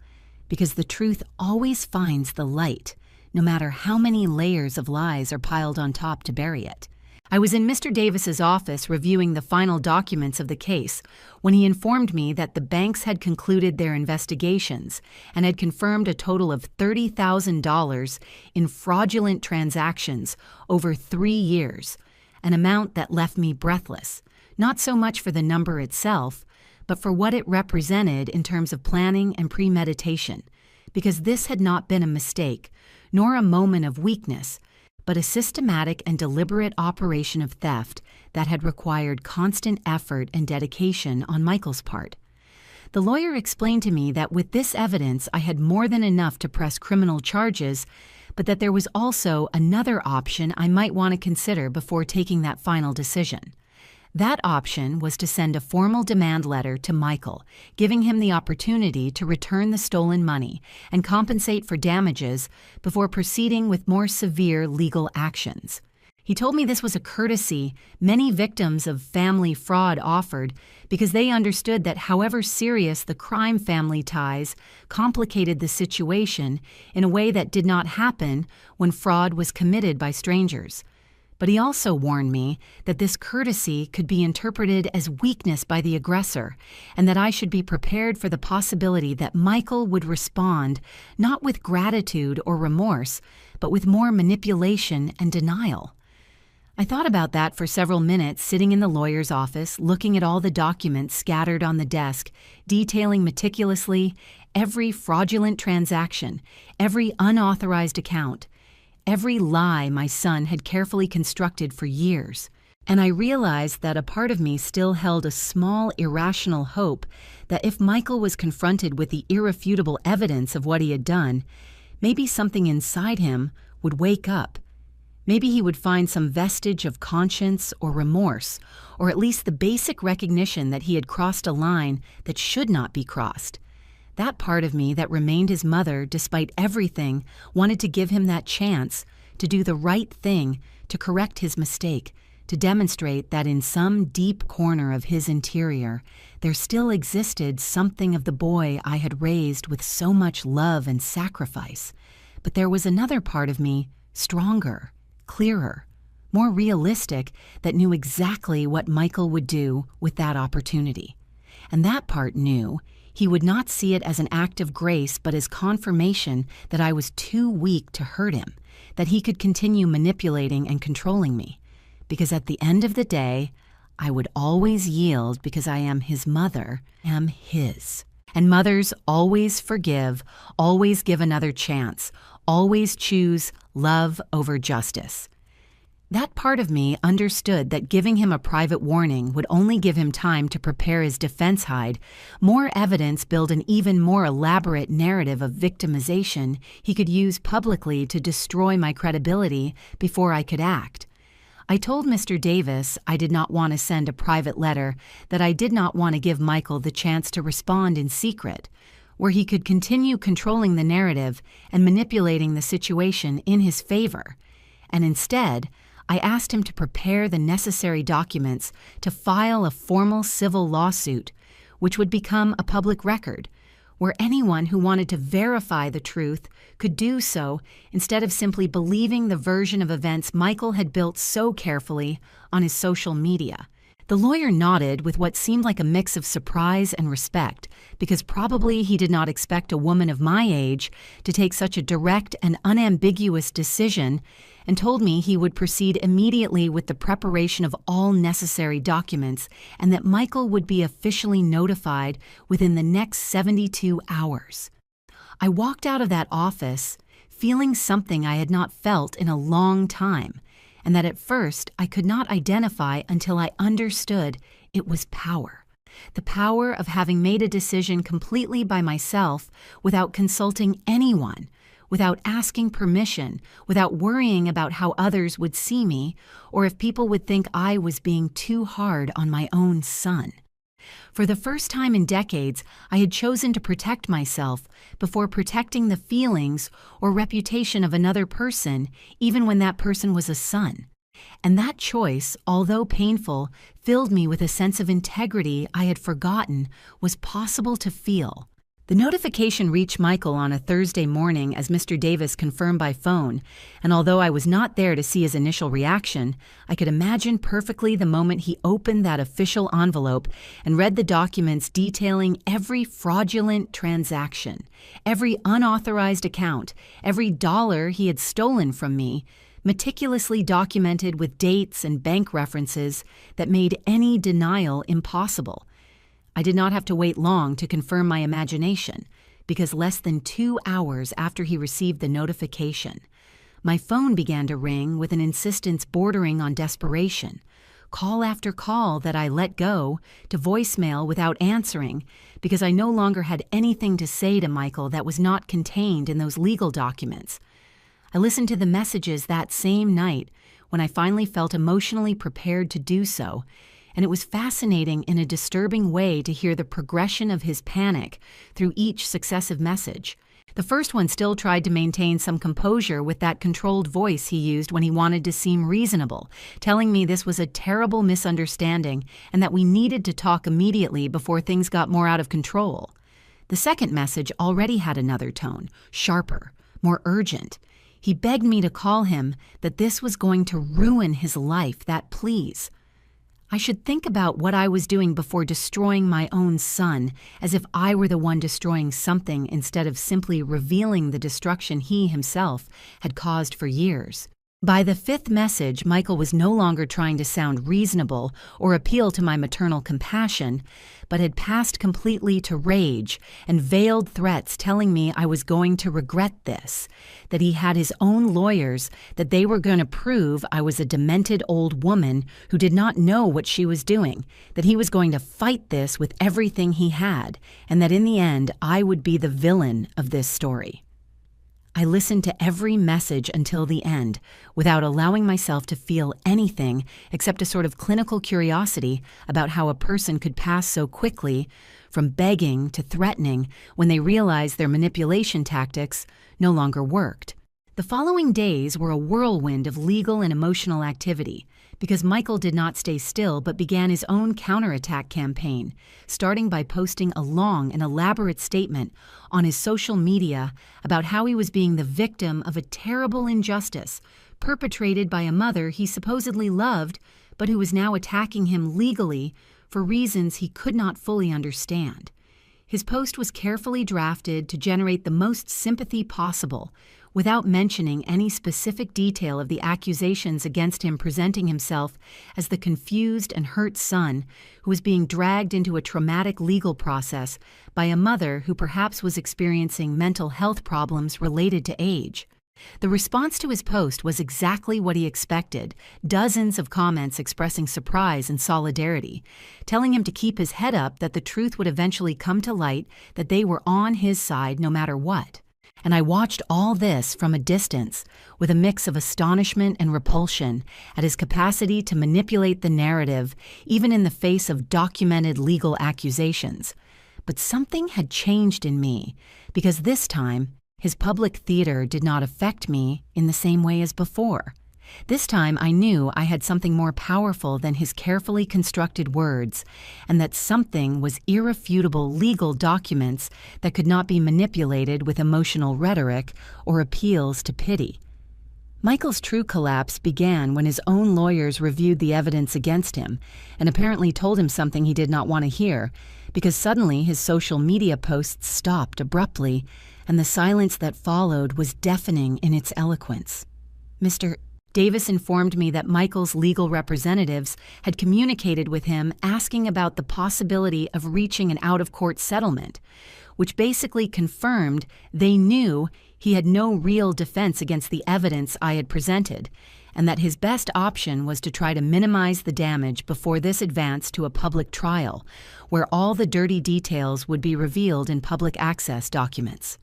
because the truth always finds the light, no matter how many layers of lies are piled on top to bury it. I was in Mr. Davis's office reviewing the final documents of the case when he informed me that the banks had concluded their investigations and had confirmed a total of $30,000 in fraudulent transactions over 3 years, an amount that left me breathless, not so much for the number itself, but for what it represented in terms of planning and premeditation, because this had not been a mistake, nor a moment of weakness, but a systematic and deliberate operation of theft that had required constant effort and dedication on Michael's part. The lawyer explained to me that with this evidence I had more than enough to press criminal charges, but that there was also another option I might want to consider before taking that final decision. That option was to send a formal demand letter to Michael, giving him the opportunity to return the stolen money and compensate for damages before proceeding with more severe legal actions. He told me this was a courtesy many victims of family fraud offered because they understood that however serious the crime family ties complicated the situation in a way that did not happen when fraud was committed by strangers. But he also warned me that this courtesy could be interpreted as weakness by the aggressor, and that I should be prepared for the possibility that Michael would respond not with gratitude or remorse, but with more manipulation and denial. I thought about that for several minutes sitting in the lawyer's office, looking at all the documents scattered on the desk, detailing meticulously every fraudulent transaction, every unauthorized account, every lie my son had carefully constructed for years. And I realized that a part of me still held a small, irrational hope that if Michael was confronted with the irrefutable evidence of what he had done, maybe something inside him would wake up. Maybe he would find some vestige of conscience or remorse, or at least the basic recognition that he had crossed a line that should not be crossed. That part of me that remained his mother despite everything wanted to give him that chance to do the right thing, to correct his mistake, to demonstrate that in some deep corner of his interior, there still existed something of the boy I had raised with so much love and sacrifice. But there was another part of me, stronger, clearer, more realistic, that knew exactly what Michael would do with that opportunity. And that part knew he would not see it as an act of grace, but as confirmation that I was too weak to hurt him, that he could continue manipulating and controlling me. Because at the end of the day, I would always yield because I am his mother, am his. And mothers always forgive, always give another chance, always choose love over justice. That part of me understood that giving him a private warning would only give him time to prepare his defense hide, more evidence build an even more elaborate narrative of victimization he could use publicly to destroy my credibility before I could act. I told Mr. Davis I did not want to send a private letter, that I did not want to give Michael the chance to respond in secret, where he could continue controlling the narrative and manipulating the situation in his favor. And instead, I asked him to prepare the necessary documents to file a formal civil lawsuit, which would become a public record, where anyone who wanted to verify the truth could do so instead of simply believing the version of events Michael had built so carefully on his social media. The lawyer nodded with what seemed like a mix of surprise and respect, because probably he did not expect a woman of my age to take such a direct and unambiguous decision, and told me he would proceed immediately with the preparation of all necessary documents and that Michael would be officially notified within the next 72 hours. I walked out of that office feeling something I had not felt in a long time, and that at first I could not identify until I understood it was power. The power of having made a decision completely by myself without consulting anyone, without asking permission, without worrying about how others would see me, or if people would think I was being too hard on my own son. For the first time in decades, I had chosen to protect myself before protecting the feelings or reputation of another person, even when that person was a son. And that choice, although painful, filled me with a sense of integrity I had forgotten was possible to feel. The notification reached Michael on a Thursday morning, as Mr. Davis confirmed by phone, and although I was not there to see his initial reaction, I could imagine perfectly the moment he opened that official envelope and read the documents detailing every fraudulent transaction, every unauthorized account, every dollar he had stolen from me, meticulously documented with dates and bank references that made any denial impossible. I did not have to wait long to confirm my imagination, because less than 2 hours after he received the notification, my phone began to ring with an insistence bordering on desperation, call after call that I let go to voicemail without answering, because I no longer had anything to say to Michael that was not contained in those legal documents. I listened to the messages that same night when I finally felt emotionally prepared to do so, and it was fascinating in a disturbing way to hear the progression of his panic through each successive message. The first one still tried to maintain some composure with that controlled voice he used when he wanted to seem reasonable, telling me this was a terrible misunderstanding and that we needed to talk immediately before things got more out of control. The second message already had another tone, sharper, more urgent. He begged me to call him, that this was going to ruin his life, that please. I should think about what I was doing before destroying my own son, as if I were the one destroying something instead of simply revealing the destruction he himself had caused for years. By the fifth message, Michael was no longer trying to sound reasonable or appeal to my maternal compassion, but had passed completely to rage and veiled threats telling me I was going to regret this, that he had his own lawyers, that they were going to prove I was a demented old woman who did not know what she was doing, that he was going to fight this with everything he had, and that in the end I would be the villain of this story. I listened to every message until the end, without allowing myself to feel anything except a sort of clinical curiosity about how a person could pass so quickly from begging to threatening when they realized their manipulation tactics no longer worked. The following days were a whirlwind of legal and emotional activity, because Michael did not stay still but began his own counterattack campaign, starting by posting a long and elaborate statement on his social media about how he was being the victim of a terrible injustice perpetrated by a mother he supposedly loved, but who was now attacking him legally for reasons he could not fully understand. His post was carefully drafted to generate the most sympathy possible, without mentioning any specific detail of the accusations against him, presenting himself as the confused and hurt son who was being dragged into a traumatic legal process by a mother who perhaps was experiencing mental health problems related to age. The response to his post was exactly what he expected, dozens of comments expressing surprise and solidarity, telling him to keep his head up, that the truth would eventually come to light, that they were on his side no matter what. And I watched all this from a distance with a mix of astonishment and repulsion at his capacity to manipulate the narrative, even in the face of documented legal accusations. But something had changed in me, because this time, his public theater did not affect me in the same way as before. This time I knew I had something more powerful than his carefully constructed words, and that something was irrefutable legal documents that could not be manipulated with emotional rhetoric or appeals to pity. Michael's true collapse began when his own lawyers reviewed the evidence against him and apparently told him something he did not want to hear, because suddenly his social media posts stopped abruptly, and the silence that followed was deafening in its eloquence. Mr. Davis informed me that Michael's legal representatives had communicated with him asking about the possibility of reaching an out-of-court settlement, which basically confirmed they knew he had no real defense against the evidence I had presented, and that his best option was to try to minimize the damage before this advanced to a public trial, where all the dirty details would be revealed in public access documents.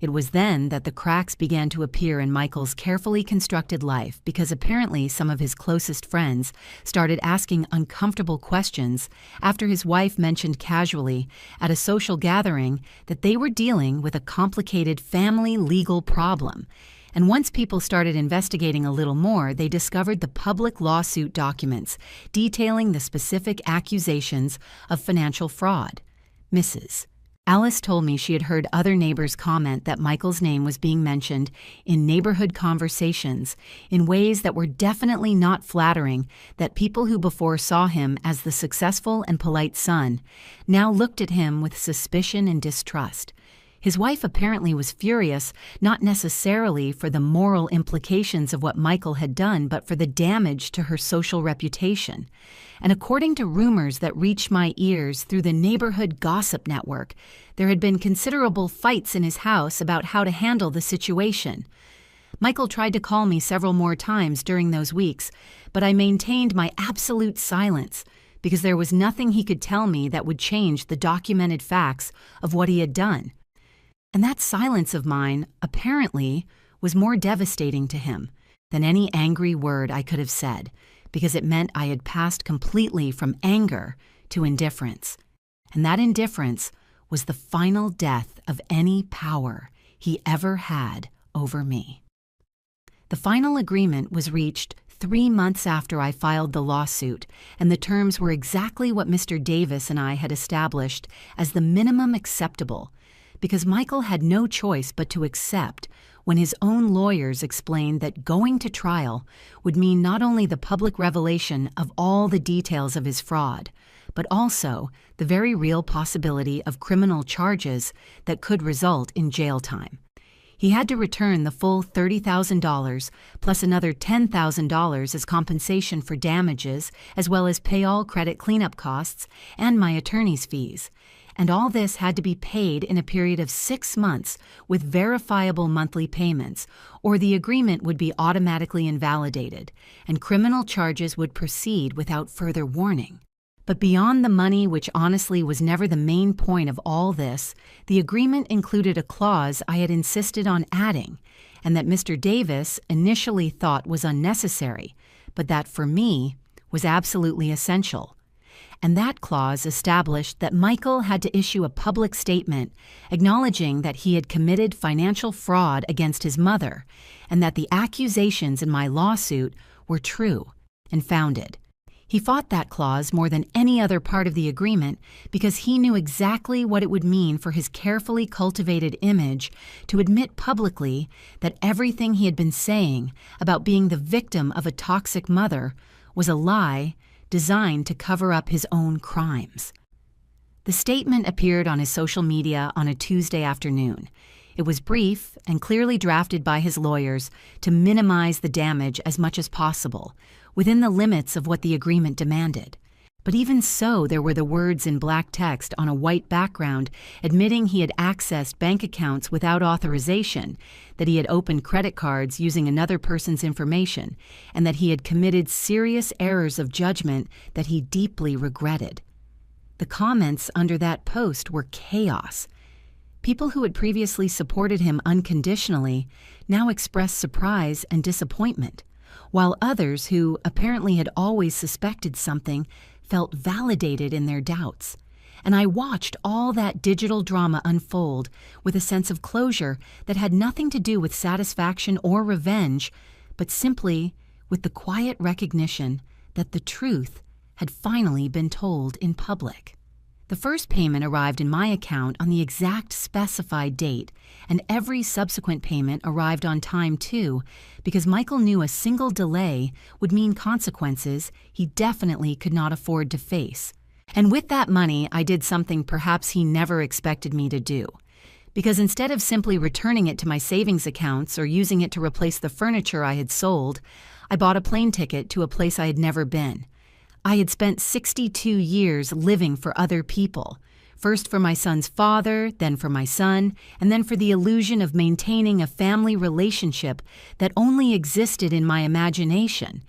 It was then that the cracks began to appear in Michael's carefully constructed life, because apparently some of his closest friends started asking uncomfortable questions after his wife mentioned casually at a social gathering that they were dealing with a complicated family legal problem. And once people started investigating a little more, they discovered the public lawsuit documents detailing the specific accusations of financial fraud. Mrs. Alice told me she had heard other neighbors comment that Michael's name was being mentioned in neighborhood conversations in ways that were definitely not flattering, that people who before saw him as the successful and polite son now looked at him with suspicion and distrust. His wife apparently was furious, not necessarily for the moral implications of what Michael had done, but for the damage to her social reputation. And according to rumors that reached my ears through the neighborhood gossip network, there had been considerable fights in his house about how to handle the situation. Michael tried to call me several more times during those weeks, but I maintained my absolute silence, because there was nothing he could tell me that would change the documented facts of what he had done. And that silence of mine, apparently, was more devastating to him than any angry word I could have said, because it meant I had passed completely from anger to indifference. And that indifference was the final death of any power he ever had over me. The final agreement was reached 3 months after I filed the lawsuit, and the terms were exactly what Mr. Davis and I had established as the minimum acceptable, because Michael had no choice but to accept when his own lawyers explained that going to trial would mean not only the public revelation of all the details of his fraud, but also the very real possibility of criminal charges that could result in jail time. He had to return the full $30,000 plus another $10,000 as compensation for damages, as well as pay all credit cleanup costs and my attorney's fees. And all this had to be paid in a period of 6 months with verifiable monthly payments, or the agreement would be automatically invalidated, and criminal charges would proceed without further warning. But beyond the money, which honestly was never the main point of all this, the agreement included a clause I had insisted on adding, and that Mr. Davis initially thought was unnecessary, but that for me was absolutely essential. And that clause established that Michael had to issue a public statement acknowledging that he had committed financial fraud against his mother, and that the accusations in my lawsuit were true and founded. He fought that clause more than any other part of the agreement because he knew exactly what it would mean for his carefully cultivated image to admit publicly that everything he had been saying about being the victim of a toxic mother was a lie designed to cover up his own crimes. The statement appeared on his social media on a Tuesday afternoon. It was brief and clearly drafted by his lawyers to minimize the damage as much as possible, within the limits of what the agreement demanded. But even so, there were the words in black text on a white background admitting he had accessed bank accounts without authorization, that he had opened credit cards using another person's information, and that he had committed serious errors of judgment that he deeply regretted. The comments under that post were chaos. People who had previously supported him unconditionally now expressed surprise and disappointment, while others who apparently had always suspected something felt validated in their doubts. And I watched all that digital drama unfold with a sense of closure that had nothing to do with satisfaction or revenge, but simply with the quiet recognition that the truth had finally been told in public. The first payment arrived in my account on the exact specified date, and every subsequent payment arrived on time too, because Michael knew a single delay would mean consequences he definitely could not afford to face. And with that money, I did something perhaps he never expected me to do. Because instead of simply returning it to my savings accounts or using it to replace the furniture I had sold, I bought a plane ticket to a place I had never been. I had spent 62 years living for other people, first for my son's father, then for my son, and then for the illusion of maintaining a family relationship that only existed in my imagination.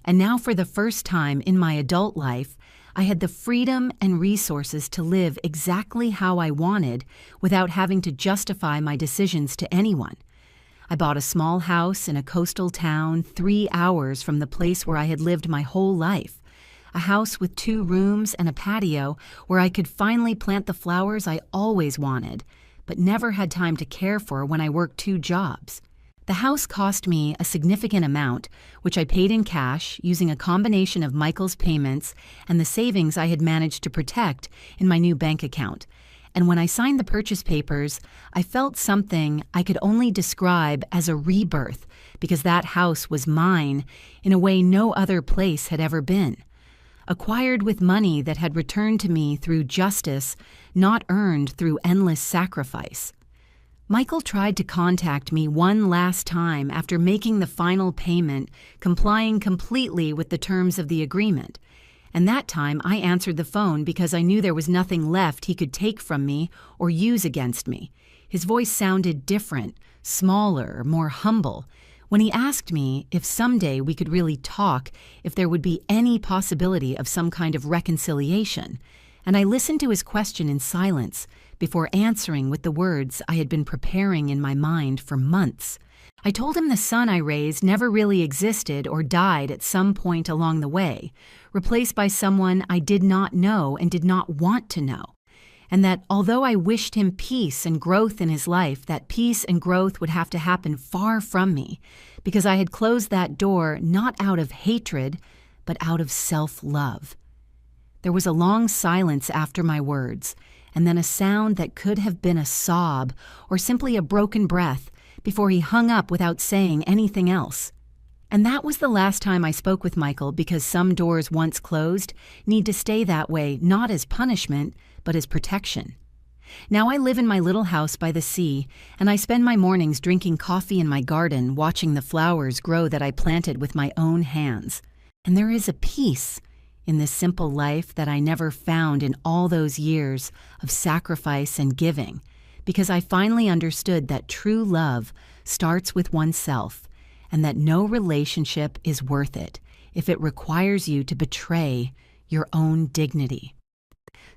And now for the first time in my adult life, I had the freedom and resources to live exactly how I wanted without having to justify my decisions to anyone. I bought a small house in a coastal town 3 hours from the place where I had lived my whole life. A house with 2 rooms and a patio where I could finally plant the flowers I always wanted, but never had time to care for when I worked 2 jobs. The house cost me a significant amount, which I paid in cash using a combination of Michael's payments and the savings I had managed to protect in my new bank account. And when I signed the purchase papers, I felt something I could only describe as a rebirth, because that house was mine in a way no other place had ever been. Acquired with money that had returned to me through justice, not earned through endless sacrifice. Michael tried to contact me one last time after making the final payment, complying completely with the terms of the agreement. And that time I answered the phone because I knew there was nothing left he could take from me or use against me. His voice sounded different, smaller, more humble. When he asked me if someday we could really talk, if there would be any possibility of some kind of reconciliation, and I listened to his question in silence before answering with the words I had been preparing in my mind for months. I told him the son I raised never really existed or died at some point along the way, replaced by someone I did not know and did not want to know. and that although I wished him peace and growth in his life, that peace and growth would have to happen far from me, because I had closed that door not out of hatred, but out of self-love. There was a long silence after my words, and then a sound that could have been a sob or simply a broken breath before he hung up without saying anything else. And that was the last time I spoke with Michael, because some doors once closed need to stay that way, not as punishment, but as protection. Now I live in my little house by the sea, and I spend my mornings drinking coffee in my garden, watching the flowers grow that I planted with my own hands. And there is a peace in this simple life that I never found in all those years of sacrifice and giving, because I finally understood that true love starts with oneself, and that no relationship is worth it if it requires you to betray your own dignity.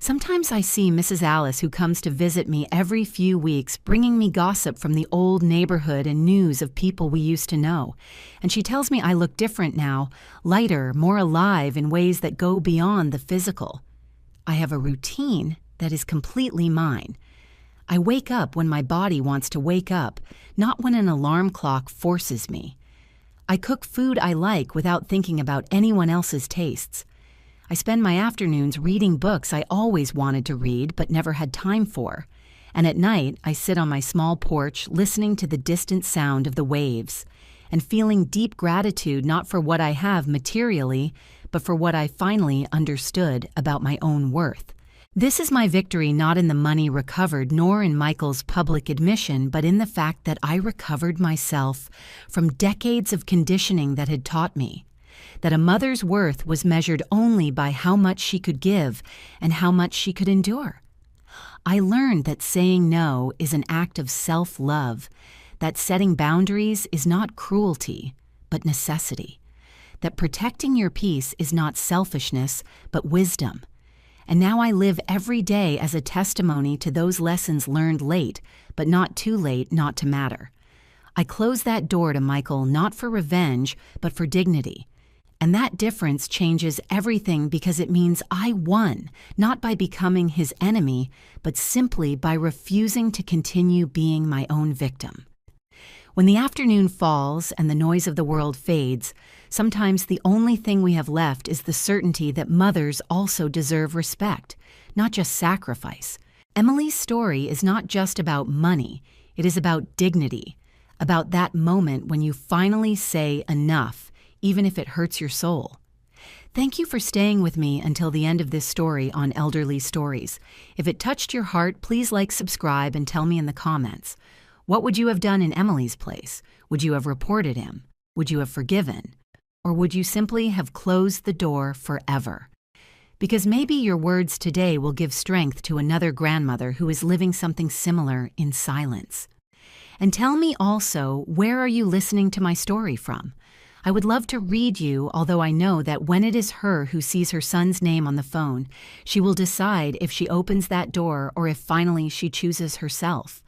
Sometimes I see Mrs. Alice, who comes to visit me every few weeks, bringing me gossip from the old neighborhood and news of people we used to know. And she tells me I look different now, lighter, more alive in ways that go beyond the physical. I have a routine that is completely mine. I wake up when my body wants to wake up, not when an alarm clock forces me. I cook food I like without thinking about anyone else's tastes. I spend my afternoons reading books I always wanted to read but never had time for. And at night, I sit on my small porch listening to the distant sound of the waves and feeling deep gratitude not for what I have materially, but for what I finally understood about my own worth. This is my victory not in the money recovered nor in Michael's public admission, but in the fact that I recovered myself from decades of conditioning that had taught me that a mother's worth was measured only by how much she could give and how much she could endure. I learned that saying no is an act of self-love, that setting boundaries is not cruelty, but necessity, that protecting your peace is not selfishness, but wisdom. And now I live every day as a testimony to those lessons learned late, but not too late not to matter. I close that door to Michael not for revenge, but for dignity. And that difference changes everything, because it means I won, not by becoming his enemy, but simply by refusing to continue being my own victim. When the afternoon falls and the noise of the world fades, sometimes the only thing we have left is the certainty that mothers also deserve respect, not just sacrifice. Emily's story is not just about money, it is about dignity, about that moment when you finally say enough, even if it hurts your soul. Thank you for staying with me until the end of this story on Elderly Stories. If it touched your heart, please like, subscribe, and tell me in the comments. What would you have done in Emily's place? Would you have reported him? Would you have forgiven? Or would you simply have closed the door forever? Because maybe your words today will give strength to another grandmother who is living something similar in silence. And tell me also, where are you listening to my story from? I would love to read you, although I know that when it is her who sees her son's name on the phone, she will decide if she opens that door or if finally she chooses herself.